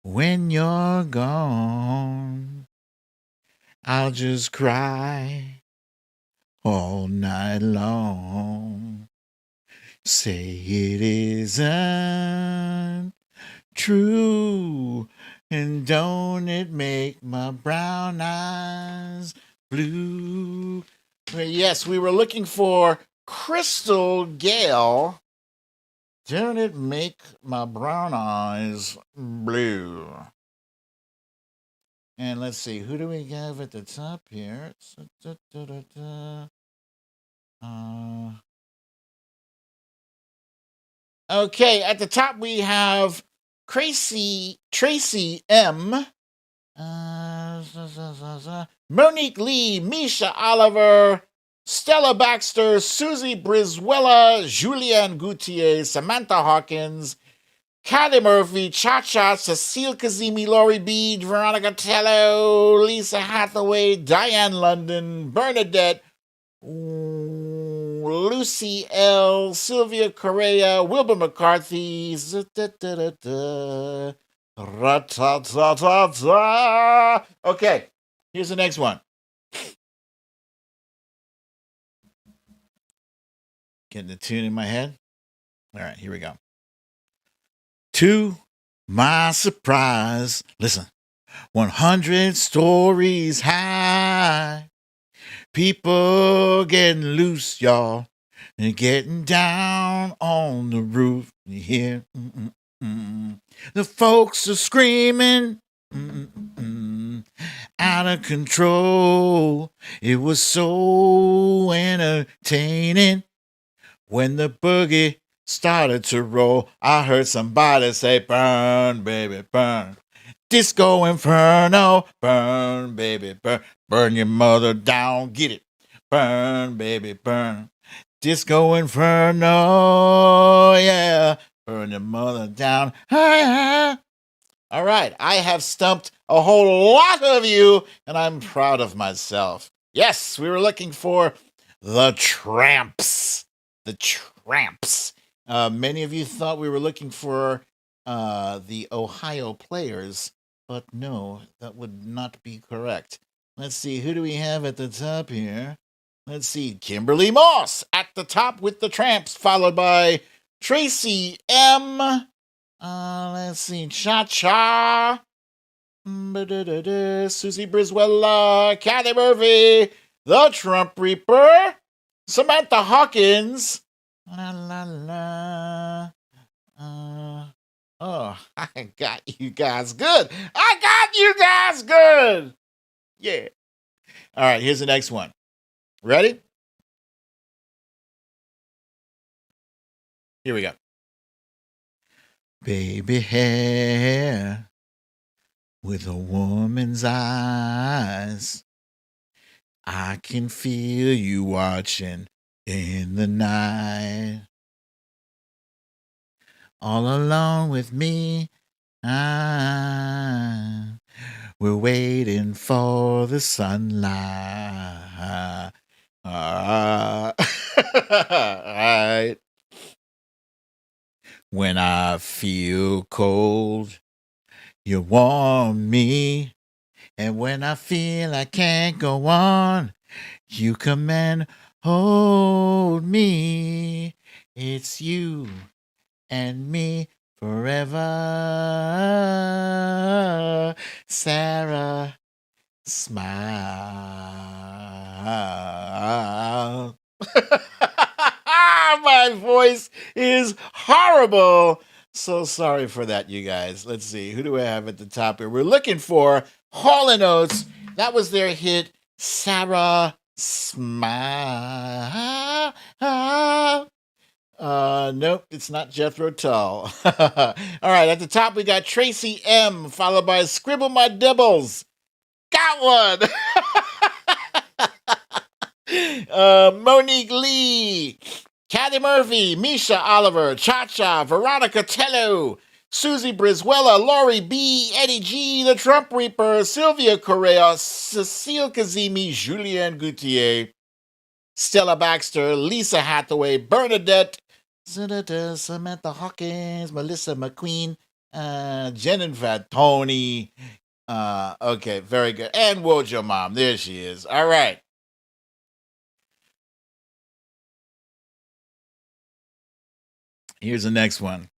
when you're gone. I'll just cry all night long. Say it isn't true, and don't it make my brown eyes blue? Yes, we were looking for Crystal Gale. Don't it make my brown eyes blue? And let's see, who do we have at the top here? Okay, at the top we have Tracy M, Monique Lee, Misha Oliver, Stella Baxter, Susie Brizuela, Julianne Gauthier, Samantha Hawkins, Callie Murphy, Cha-Cha, Cecile Kazemi, Lori Bede, Veronica Tello, Lisa Hathaway, Diane London, Bernadette, Lucy L, Sylvia Correa, Wilbur McCarthy. Okay, here's the next one. Getting the tune in my head. All right, here we go. To my surprise, listen, 100 stories high. People getting loose, y'all, and getting down on the roof. You hear? The folks are screaming out of control. It was so entertaining when the boogie started to roll. I heard somebody say, burn, baby, burn. Disco Inferno, burn, baby, burn. Burn your mother down, get it. Burn, baby, burn. Disco Inferno, yeah. Burn your mother down. All right, I have stumped a whole lot of you, and I'm proud of myself. Yes, we were looking for the Tramps. The Tramps. Many of you thought we were looking for the Ohio Players, but no, that would not be correct. Let's see, who do we have at the top here? Let's see, Kimberly Moss at the top with the Tramps, followed by Tracy M. Let's see. Cha-cha. Susie Briswella, Kathy Murphy, the Trump Reaper, Samantha Hawkins. La la la. Oh, I got you guys good. I got you guys good. Yeah. All right, here's the next one. Ready? Here we go. Baby hair with a woman's eyes. I can feel you watching in the night. All alone with me, we're waiting for the sunlight. All right. When I feel cold, you warm me. And when I feel I can't go on, you come and hold me. It's you and me forever. Sarah, smile. My voice is horrible. So sorry for that, you guys. Let's see. Who do I have at the top here? We're looking for Hall & Oates. That was their hit, Sarah, smile. Nope, it's not Jethro Tull. All right, at the top we got Tracy M, followed by Scribble My Dibbles. Got one. Monique Lee, Kathy Murphy, Misha Oliver, Cha-Cha, Veronica Tello, Susie Briswella, Lori B, Eddie G, The Trump Reaper, Sylvia Correa, Cecile Kazemi, Julianne Gauthier, Stella Baxter, Lisa Hathaway, Bernadette, Samantha Hawkins, Melissa McQueen, Jennifer Tony. Okay, very good. And Wojo Mom. There she is. All right. Here's the next one.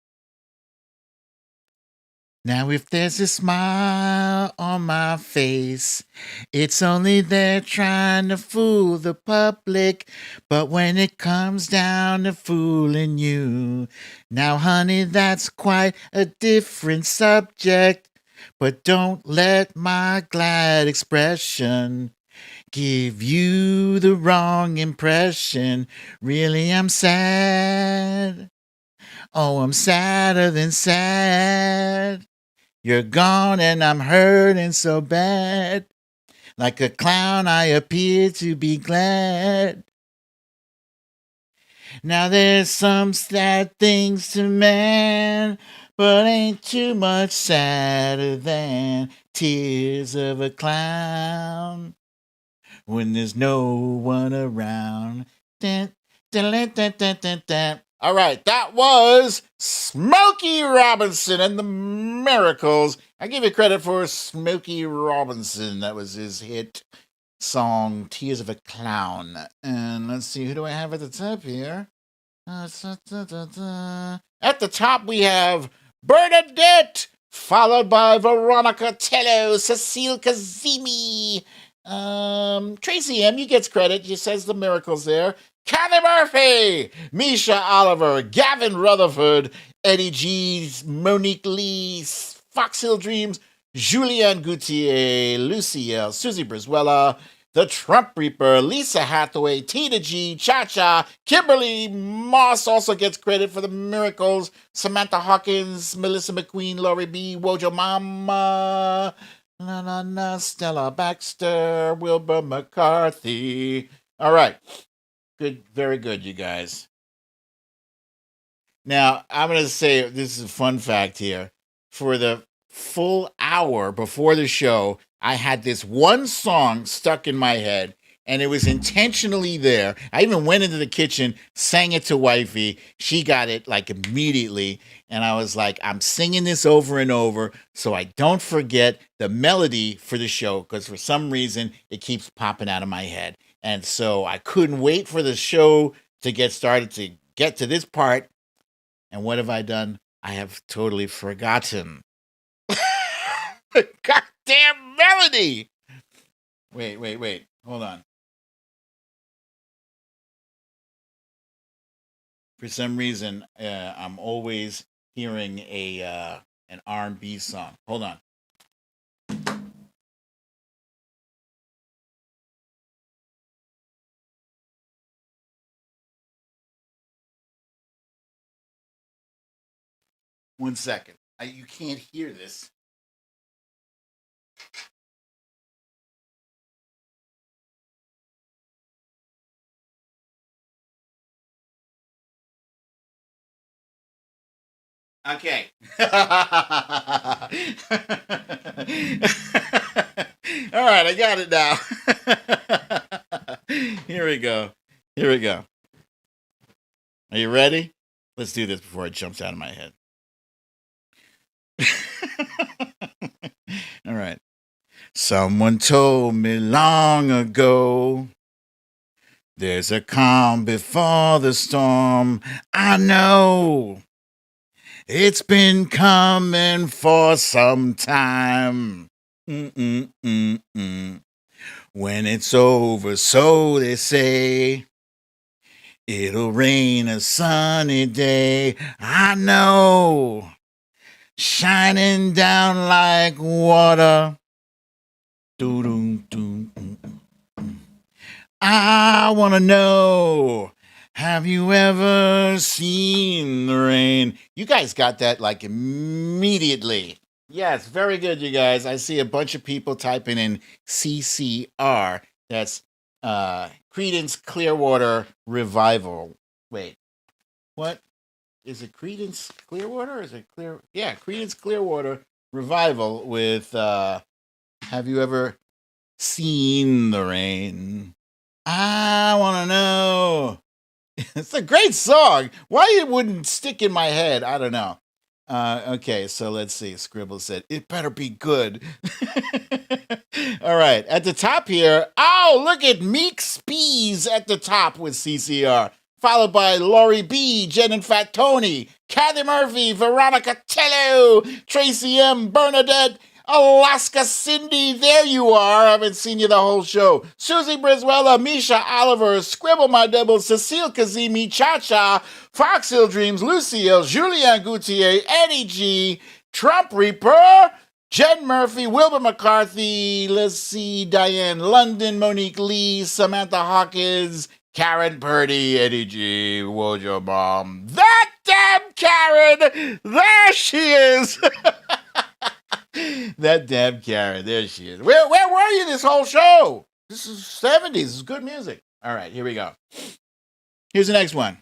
Now, if there's a smile on my face, it's only they're trying to fool the public. But when it comes down to fooling you, now, honey, that's quite a different subject. But don't let my glad expression give you the wrong impression. Really, I'm sad. Oh, I'm sadder than sad. You're gone and I'm hurting so bad. Like a clown, I appear to be glad. Now there's some sad things to man, but ain't too much sadder than tears of a clown when there's no one around. Dun, dun, dun, dun, dun, dun, dun. All right, that was Smokey Robinson and the Miracles. I give you credit for Smokey Robinson. That was his hit song, Tears of a Clown. And let's see, who do I have at the top here? At the top, we have Bernadette, followed by Veronica Tello, Cecile Kazemi, Tracy M. You gets credit. She says the Miracles there. Kathy Murphy, Misha Oliver, Gavin Rutherford, Eddie G, Monique Lee, Fox Hill Dreams, Julianne Gauthier, Lucy L, Susie Briswella, The Trump Reaper, Lisa Hathaway, Tina G, Cha-Cha, Kimberly Moss also gets credit for the Miracles, Samantha Hawkins, Melissa McQueen, Lori B, Wojo Mama, Stella Baxter, Wilbur McCarthy. All right. Good, very good, you guys. Now, I'm going to say this is a fun fact here. For the full hour before the show, I had this one song stuck in my head, and it was intentionally there. I even went into the kitchen, sang it to wifey. She got it like immediately, and I was like, I'm singing this over and over so I don't forget the melody for the show, because for some reason, it keeps popping out of my head. And so I couldn't wait for the show to get started to get to this part. And what have I done? I have totally forgotten. Goddamn melody! Wait. Hold on. For some reason, I'm always hearing an R&B song. Hold on. One second. You can't hear this. Okay. All right, I got it now. Here we go. Are you ready? Let's do this before it jumps out of my head. All right. Someone told me long ago, there's a calm before the storm. I know it's been coming for some time. When it's over, so they say, it'll rain a sunny day. I know, shining down like water. I want to know, have you ever seen the rain? You guys got that like immediately. Yes, very good, you guys. I see a bunch of people typing in CCR. That's Creedence Clearwater Revival. Wait, what? Is it Creedence Clearwater? Is it Clear? Yeah, Creedence Clearwater Revival with Have You Ever Seen the Rain? I want to know. It's a great song. Why it wouldn't stick in my head, I don't know. Okay, so let's see. Scribble said, it better be good. All right, at the top here, oh, look at Meek Spees at the top with CCR, followed by Lori B, Jen and Fat Tony, Kathy Murphy, Veronica Tello, Tracy M, Bernadette, Alaska Cindy, there you are. I haven't seen you the whole show. Susie Briswella, Misha Oliver, Scribble My Double, Cecile Kazimi, Cha-Cha, Fox Hill Dreams, Lucille, Julian Gautier, Eddie G, Trump Reaper, Jen Murphy, Wilbur McCarthy, let's see, Diane London, Monique Lee, Samantha Hawkins, Karen Purdy, Eddie G, Wojo Mom. That damn Karen! There she is! That damn Karen, there she is. Where were you this whole show? This is 70s. This is good music. All right, here we go. Here's the next one.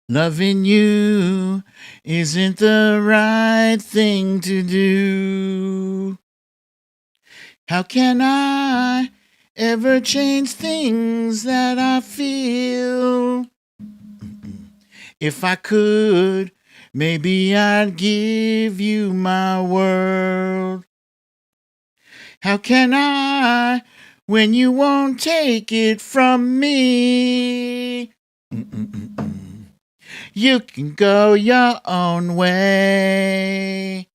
Loving you isn't the right thing to do. How can I ever change things that I feel? If I could, maybe I'd give you my world. How can I when you won't take it from me? You can go your own way.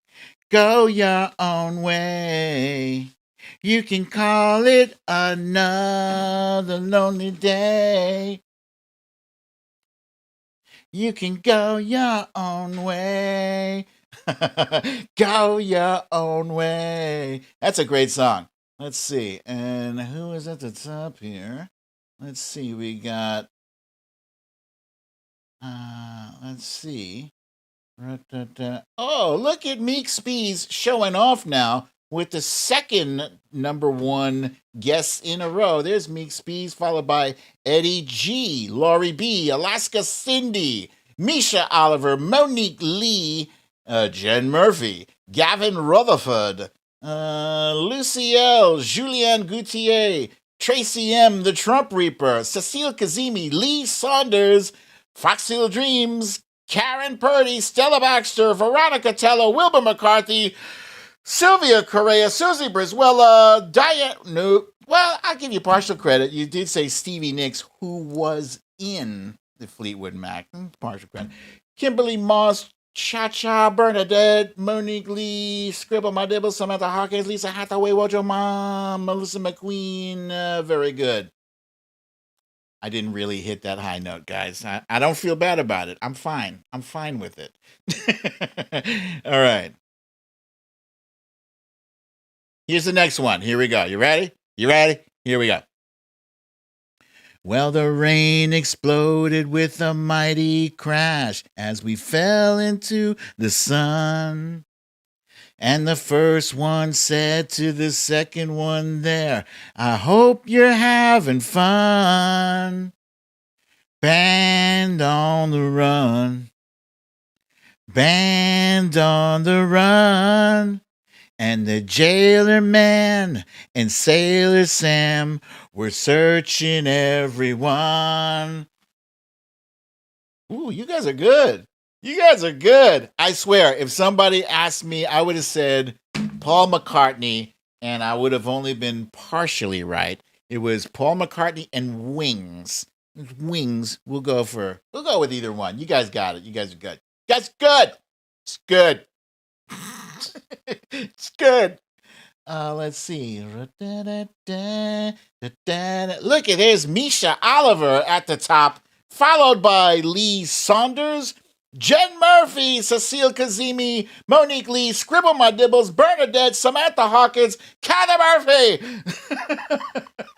Go your own way. You can call it another lonely day. You can go your own way. Go your own way. That's a great song. Let's see. And who is at the top here? Let's see. We got, let's see. Oh, look at Meek Spees showing off now with the second number one guest in a row. There's Meek Spees, followed by Eddie G, Lori B, Alaska Cindy, Misha Oliver, Monique Lee, Jen Murphy, Gavin Rutherford, Lucielle, Julianne Gautier, Tracy M, the Trump Reaper, Cecile Kazimi, Lee Saunders, Fox Hill Dreams, Karen Purdy, Stella Baxter, Veronica Tello, Wilbur McCarthy, Sylvia Correa, Susie Briswella, Well, I'll give you partial credit. You did say Stevie Nicks, who was in the Fleetwood Mac. Partial credit. Kimberly Moss, Cha-Cha, Bernadette, Monique Lee, Scribble My Dibble, Samantha Hawkins, Lisa Hathaway, Wojo Mom, Melissa McQueen. Very good. I didn't really hit that high note, guys. I don't feel bad about it. I'm fine. I'm fine with it. All right. Here's the next one. Here we go. You ready? You ready? Here we go. Well, the rain exploded with a mighty crash as we fell into the sun. And the first one said to the second one there, I hope you're having fun. Band on the run. Band on the run. And the jailer man and Sailor Sam were searching everyone. Ooh, you guys are good. You guys are good. I swear, if somebody asked me, I would have said Paul McCartney, and I would have only been partially right. It was Paul McCartney and Wings. Wings, we'll go with either one. You guys got it. You guys are good. You guys good. It's good. It's good. Let's see. Look at there's Misha Oliver at the top, followed by Lee Saunders, Jen Murphy, Cecile Kazemi, Monique Lee, Scribble My Dibbles, Bernadette, Samantha Hawkins, Kathy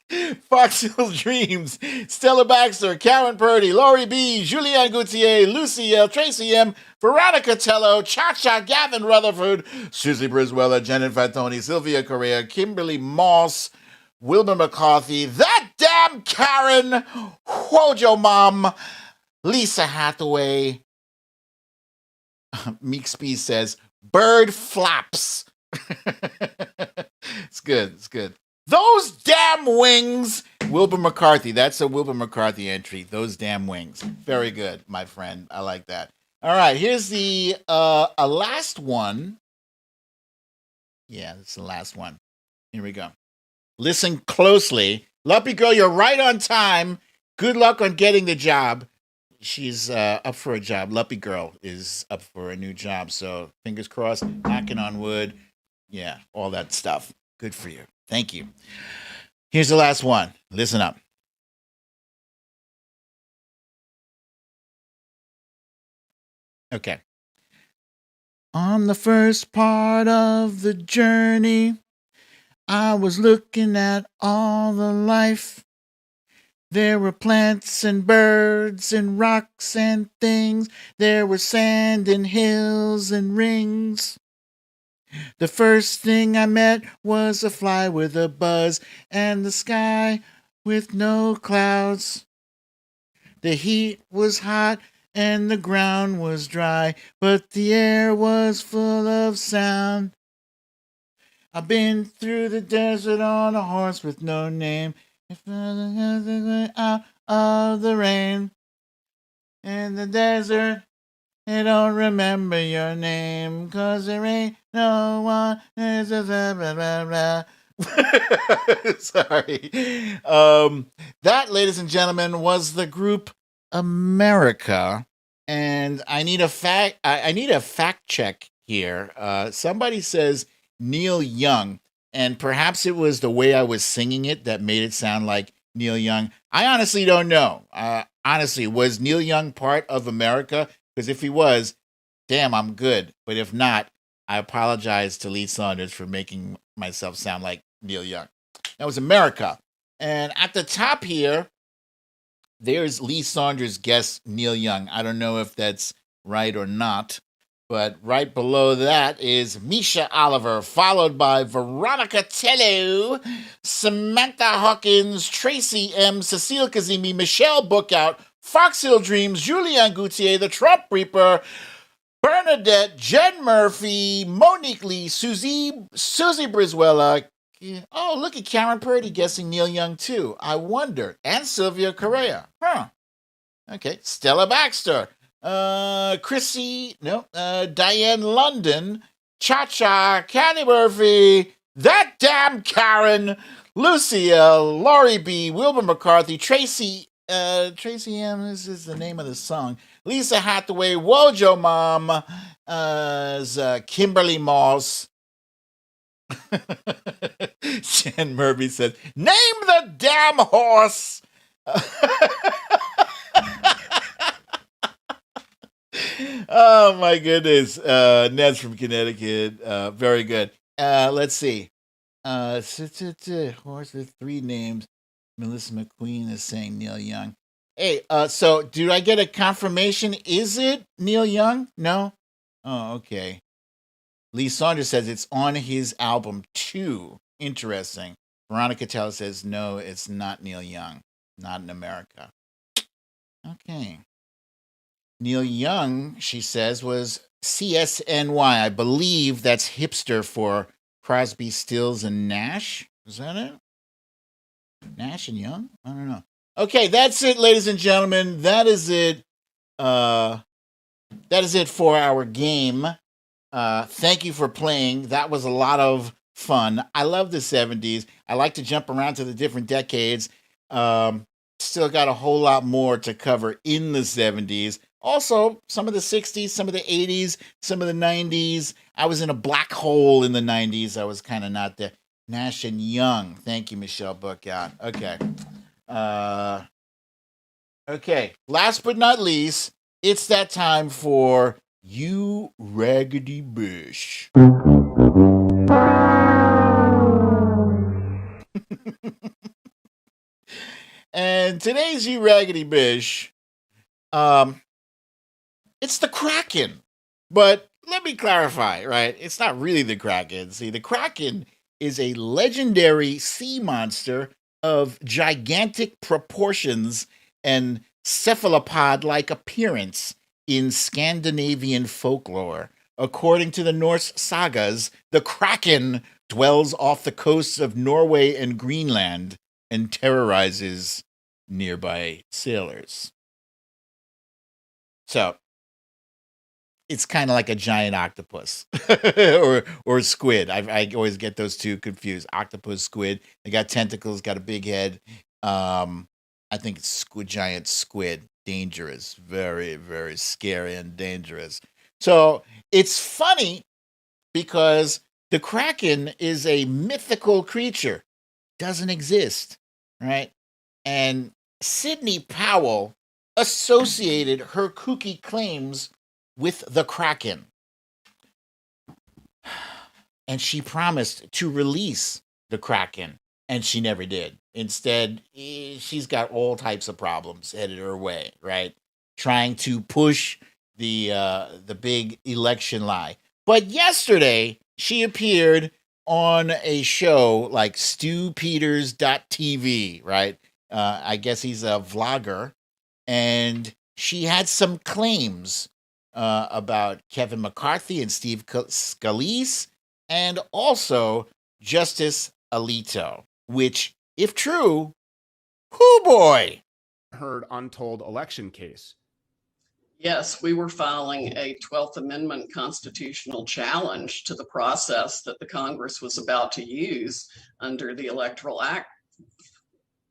Murphy, Fox Hill Dreams, Stella Baxter, Karen Purdy, Lori B, Julianne Gauthier, Lucy L, Tracy M, Veronica Tello, Cha-Cha, Gavin Rutherford, Susie Briswella, Janet Fatoni, Sylvia Correa, Kimberly Moss, Wilbur McCarthy, that damn Karen, Wojo Mom, Lisa Hathaway. Meek Speed says, bird flaps. It's good. It's good. Those damn wings. Wilbur McCarthy. That's a Wilbur McCarthy entry. Those damn wings. Very good, my friend. I like that. All right. Here's the a last one. Yeah, that's the last one. Here we go. Listen closely. Lumpy Girl, you're right on time. Good luck on getting the job. She's up for a job. Lumpy Girl is up for a new job. So fingers crossed, knocking on wood. Yeah, all that stuff. Good for you. Thank you. Here's the last one. Listen up. Okay. On the first part of the journey, I was looking at all the life. There were plants and birds and rocks and things. There were sand and hills and rings. The first thing I met was a fly with a buzz and the sky with no clouds. The heat was hot and the ground was dry, but the air was full of sound. I've been through the desert on a horse with no name. Out of the rain in the desert, I don't remember your name, 'cause there ain't no one. Sorry. That, ladies and gentlemen, was the group America, and I need a fact check here. Somebody says Neil Young. And perhaps it was the way I was singing it that made it sound like Neil Young. I honestly don't know. Honestly, was Neil Young part of America? Because if he was, damn, I'm good. But if not, I apologize to Lee Saunders for making myself sound like Neil Young. That was America. And at the top here, there's Lee Saunders' guest, Neil Young. I don't know if that's right or not. But right below that is Misha Oliver, followed by Veronica Tello, Samantha Hawkins, Tracy M., Cecile Kazemi, Michelle Bookout, Fox Hill Dreams, Julianne Gauthier, The Trump Reaper, Bernadette, Jen Murphy, Monique Lee, Susie Briswella. Oh, look at Karen Purdy guessing Neil Young too. I wonder. And Sylvia Correa. Huh. Okay. Stella Baxter. Diane London, Cha-Cha, Kathy Murphy, that damn Karen, Lucy L, Laurie B, Wilbur McCarthy, Tracy M, this is the name of the song. Lisa Hathaway, Wojo Mom, Kimberly Moss. Jen Murphy says, name the damn horse. Oh my goodness. Ned's from Connecticut. Very good. Let's see. Horse with 3 names. Melissa McQueen is saying Neil Young. Hey, so do I get a confirmation? Is it Neil Young? No? Oh, okay. Lee Saunders says it's on his album too. Interesting. Veronica Teller says no, it's not Neil Young. Not in America. Okay. Neil Young, she says, was CSNY. I believe that's hipster for Crosby, Stills, and Nash. Is that it? Nash and Young? I don't know. Okay, that's it, ladies and gentlemen. That is it. That is it for our game. Thank you for playing. That was a lot of fun. I love the 70s. I like to jump around to the different decades. Still got a whole lot more to cover in the 70s. Also, some of the 60s, some of the 80s, some of the 90s. I was in a black hole in the 90s. I was kind of not there. Nash and Young. Thank you, Michelle Bookout. Okay. Okay. Last but not least, it's that time for You Raggedy Bish. And today's You Raggedy Bish, it's the Kraken. But let me clarify, right? It's not really the Kraken. See, the Kraken is a legendary sea monster of gigantic proportions and cephalopod-like appearance in Scandinavian folklore. According to the Norse sagas, the Kraken dwells off the coasts of Norway and Greenland and terrorizes nearby sailors. So, it's kind of like a giant octopus or squid. I always get those two confused. Octopus, squid. They got tentacles, got a big head. I think it's giant squid. Dangerous. Very, very scary and dangerous. So it's funny because the Kraken is a mythical creature. Doesn't exist, right? And Sidney Powell associated her kooky claims with the Kraken. And she promised to release the Kraken, and she never did. Instead, she's got all types of problems headed her way, right? Trying to push the big election lie. But yesterday, she appeared on a show like StuPeters.tv, right? I guess he's a vlogger. And she had some claims about Kevin McCarthy and Steve Scalise, and also Justice Alito, which, if true, hoo boy! Heard untold election case. Yes, we were filing a 12th Amendment constitutional challenge to the process that the Congress was about to use under the Electoral Act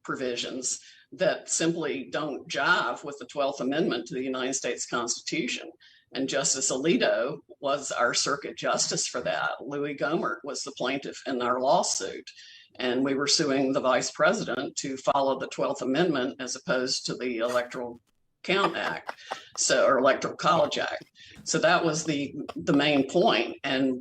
provisions that simply don't jive with the 12th Amendment to the United States Constitution. And Justice Alito was our circuit justice for that. Louis Gohmert was the plaintiff in our lawsuit. And we were suing the vice president to follow the 12th Amendment as opposed to the Electoral Count Act, or Electoral College Act. So that was the main point. And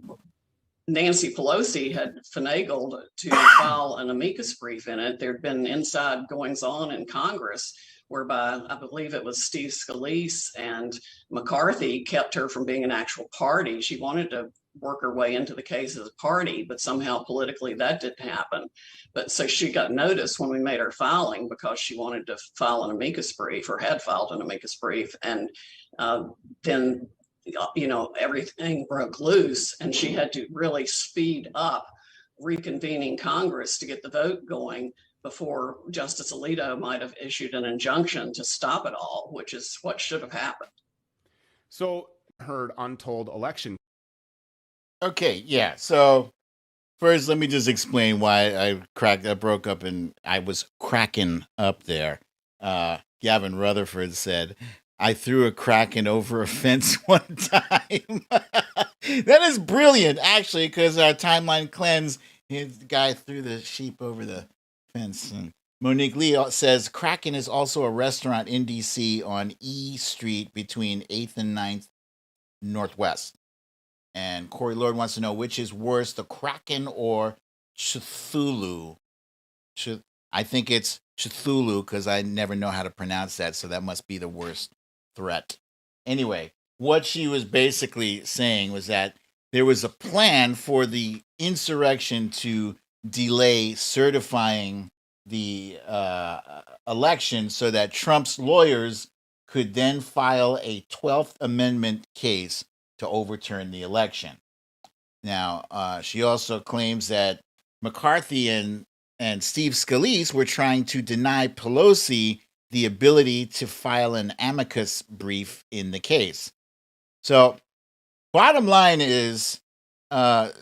Nancy Pelosi had finagled to file an amicus brief in it. There'd been inside goings on in Congress whereby I believe it was Steve Scalise and McCarthy kept her from being an actual party. She wanted to work her way into the case as a party, but somehow politically that didn't happen. But so she got notice when we made her filing because she wanted to file an amicus brief or had filed an amicus brief. And then, everything broke loose and she had to really speed up reconvening Congress to get the vote going before Justice Alito might have issued an injunction to stop it all, which is what should have happened. So heard untold election. Okay, yeah. So First, let me just explain why I broke up and I was cracking up there. Gavin Rutherford said, I threw a Kraken over a fence one time. That is brilliant, actually, because our timeline cleanse, the guy threw the sheep over the fence. And Monique Lee says, Kraken is also a restaurant in D.C. on E Street between 8th and 9th Northwest. And Corey Lord wants to know which is worse, the Kraken or Cthulhu. I think it's Cthulhu because I never know how to pronounce that, so that must be the worst threat. Anyway, what she was basically saying was that there was a plan for the insurrection to delay certifying the election so that Trump's lawyers could then file a 12th Amendment case to overturn the election. Now, she also claims that McCarthy and Steve Scalise were trying to deny Pelosi the ability to file an amicus brief in the case. So, bottom line is,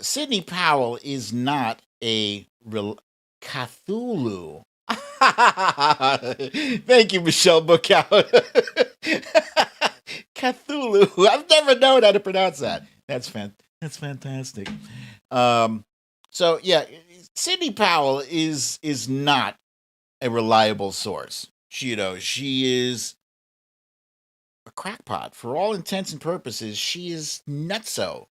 Sidney Powell is not a Cthulhu. Thank you, Michelle Bookout. Cthulhu. I've never known how to pronounce that. That's fantastic. So yeah, Sidney Powell is not a reliable source. She is a crackpot for all intents and purposes. She is nutso.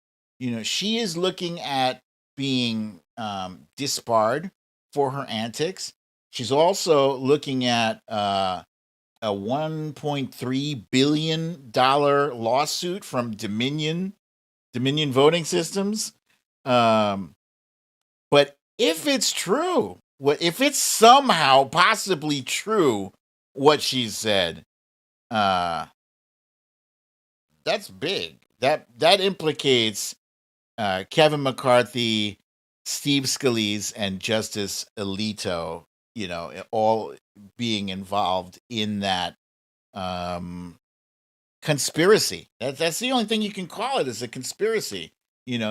She is looking at being disbarred for her antics. She's also looking at a $1.3 billion lawsuit from Dominion Voting Systems. But if it's true, if it's somehow possibly true what she said, that's big. That implicates Kevin McCarthy, Steve Scalise, and Justice Alito, all being involved in that conspiracy. That's the only thing you can call it, is a conspiracy.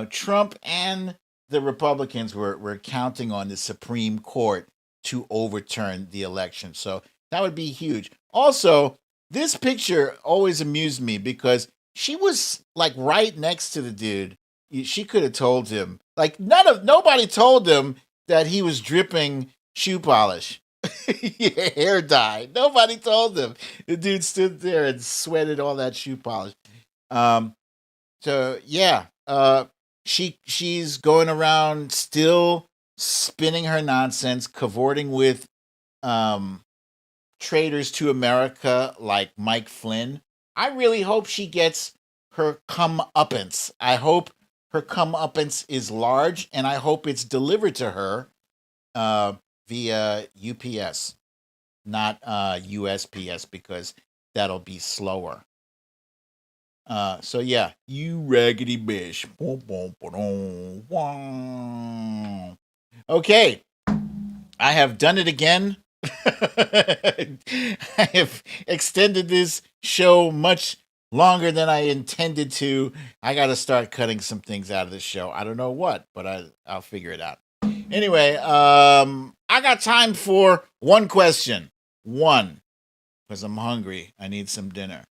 Trump and the Republicans were counting on the Supreme Court to overturn the election. So that would be huge. Also, this picture always amused me because she was like right next to the dude. She could have told him, like nobody told him that he was dripping shoe polish. Hair dye. Nobody told him. The dude stood there and sweated all that shoe polish. So yeah, she's going around still spinning her nonsense, cavorting with traitors to America like Mike Flynn. I really hope she gets her comeuppance. I hope her comeuppance is large, and I hope it's delivered to her via UPS, not USPS, because that'll be slower. So yeah, you raggedy bish. Okay, I have done it again. I have extended this show much longer than I intended to. I got to start cutting some things out of this show. I don't know what, but I'll figure it out. Anyway, I got time for one question. One, because I'm hungry. I need some dinner.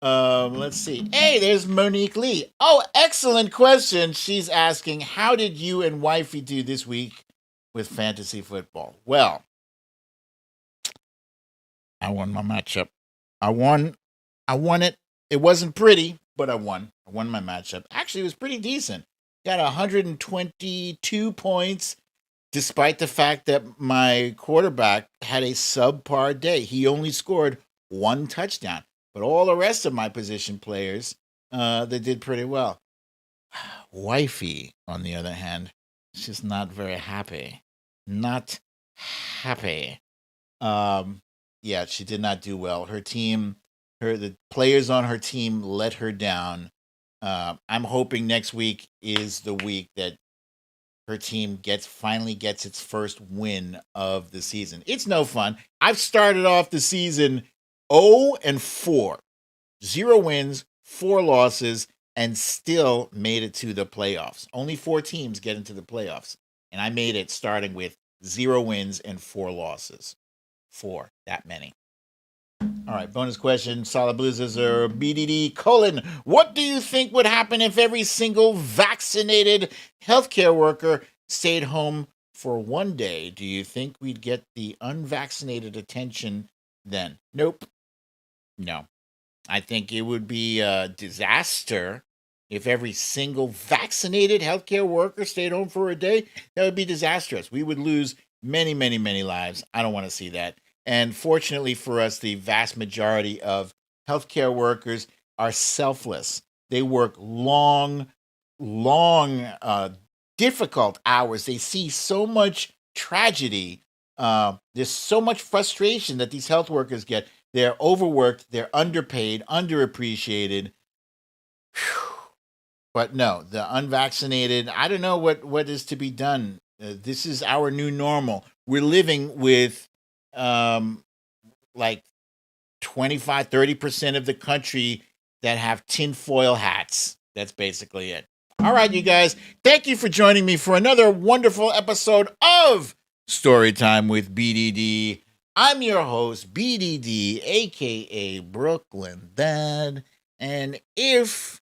Let's see. Hey, there's Monique Lee. Oh, excellent question. She's asking, how did you and wifey do this week with fantasy football? Well, I won my matchup. I won it. It wasn't pretty, but I won. I won my matchup. Actually, it was pretty decent. Got 122 points, despite the fact that my quarterback had a subpar day. He only scored one touchdown. But all the rest of my position players, they did pretty well. Wifey, on the other hand, she's not very happy. Not happy. Yeah, she did not do well. Her team, the players on her team let her down. I'm hoping next week is the week that her team finally gets its first win of the season. It's no fun. I've started off the season 0-4. 0 wins, 4 losses. and still made it to the playoffs. Only 4 teams get into the playoffs. And I made it starting with 0 wins and 4 losses. 4, that many. All right, bonus question. Solid Blues or BDD colon. What do you think would happen if every single vaccinated healthcare worker stayed home for 1 day? Do you think we'd get the unvaccinated attention then? Nope. No. I think it would be a disaster if every single vaccinated healthcare worker stayed home for a day. That would be disastrous. We would lose many, many, many lives. I don't want to see that. And fortunately for us, the vast majority of healthcare workers are selfless. They work long, difficult hours. They see so much tragedy. There's so much frustration that these health workers get. They're overworked. They're underpaid, underappreciated. Whew. But no, the unvaccinated, I don't know what is to be done. This is our new normal. We're living with like 25, 30% of the country that have tinfoil hats. That's basically it. All right, you guys. Thank you for joining me for another wonderful episode of Storytime with BDD. I'm your host, BDD, a.k.a. BrooklynDad. And if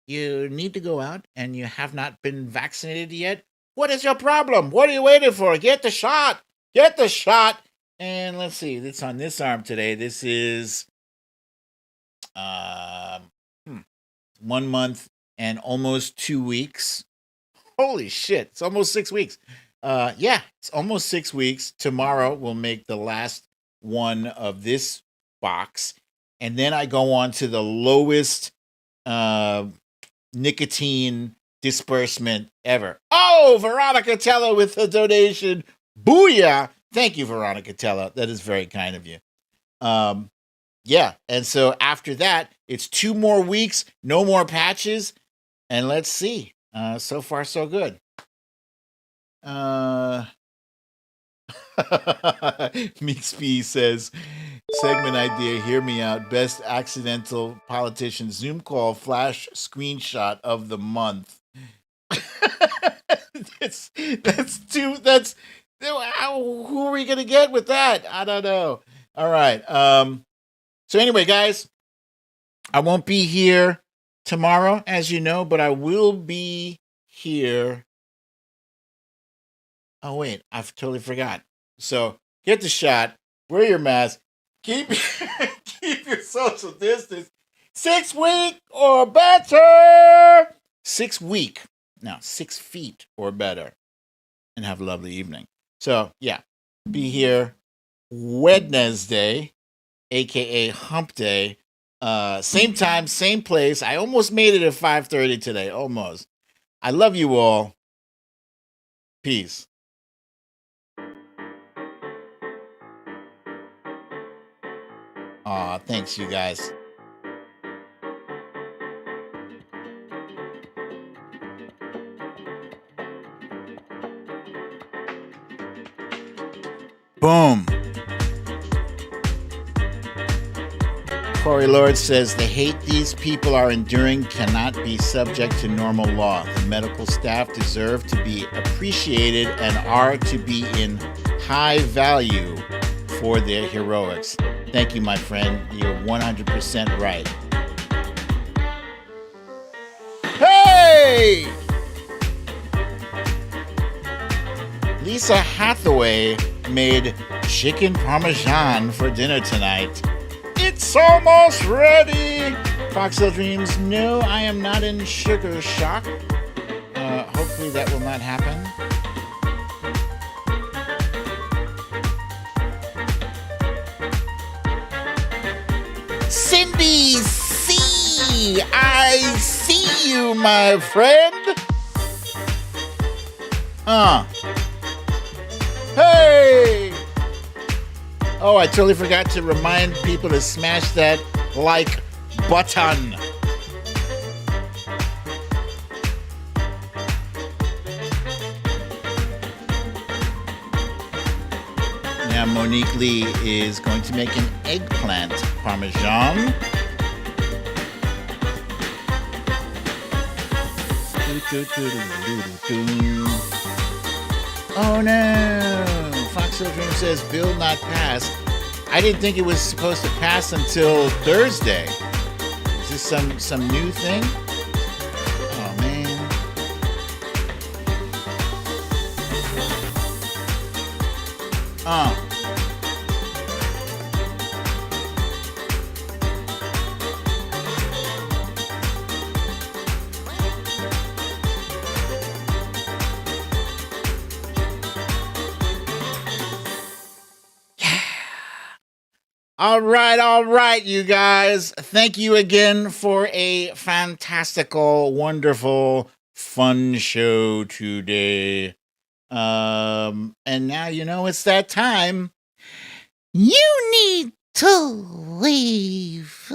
you need to go out and you have not been vaccinated yet, what is your problem? What are you waiting for? Get the shot. Get the shot. And let's see, it's on this arm today. This is 1 month and almost 2 weeks. Holy shit, it's almost 6 weeks. Yeah, it's almost 6 weeks. Tomorrow we'll make the last one of this box. And then I go on to the lowest nicotine disbursement ever. Oh, Veronica Teller with a donation. Booyah. Thank you, Veronica Teller. That is very kind of you. Yeah, and so after that, it's 2 more weeks, no more patches, and let's see. So far, so good. Meeksby says, segment idea, hear me out. Best accidental politician Zoom call flash screenshot of the month. Who are we gonna get with that? I don't know. All right. So anyway, guys, I won't be here tomorrow, as you know, but I will be here. Oh wait, I've totally forgot. So get the shot, wear your mask, keep keep your social distance. 6 week or better. 6 week. Now 6 feet or better. And have a lovely evening. So, yeah, be here Wednesday, a.k.a. Hump Day. Same time, same place. I almost made it at 5:30 today. Almost. I love you all. Peace. Aw, thanks, you guys. Boom. Corey Lord says the hate these people are enduring cannot be subject to normal law. The medical staff deserve to be appreciated and are to be in high value for their heroics. Thank you, my friend. You're 100% right. Hey! Lisa Hathaway made chicken parmesan for dinner tonight. It's almost ready! Foxhill Dreams, no, I am not in sugar shock. Hopefully that will not happen. Cindy C, I see you, my friend. Hey! Oh, I totally forgot to remind people to smash that like button. Now Monique Lee is going to make an eggplant parmesan. Oh no! Fox Hill Dream says bill not passed. I didn't think it was supposed to pass until Thursday. Is this some new thing? Oh man. All right, you guys. Thank you again for a fantastical, wonderful, fun show today. And now you know it's that time. You need to leave.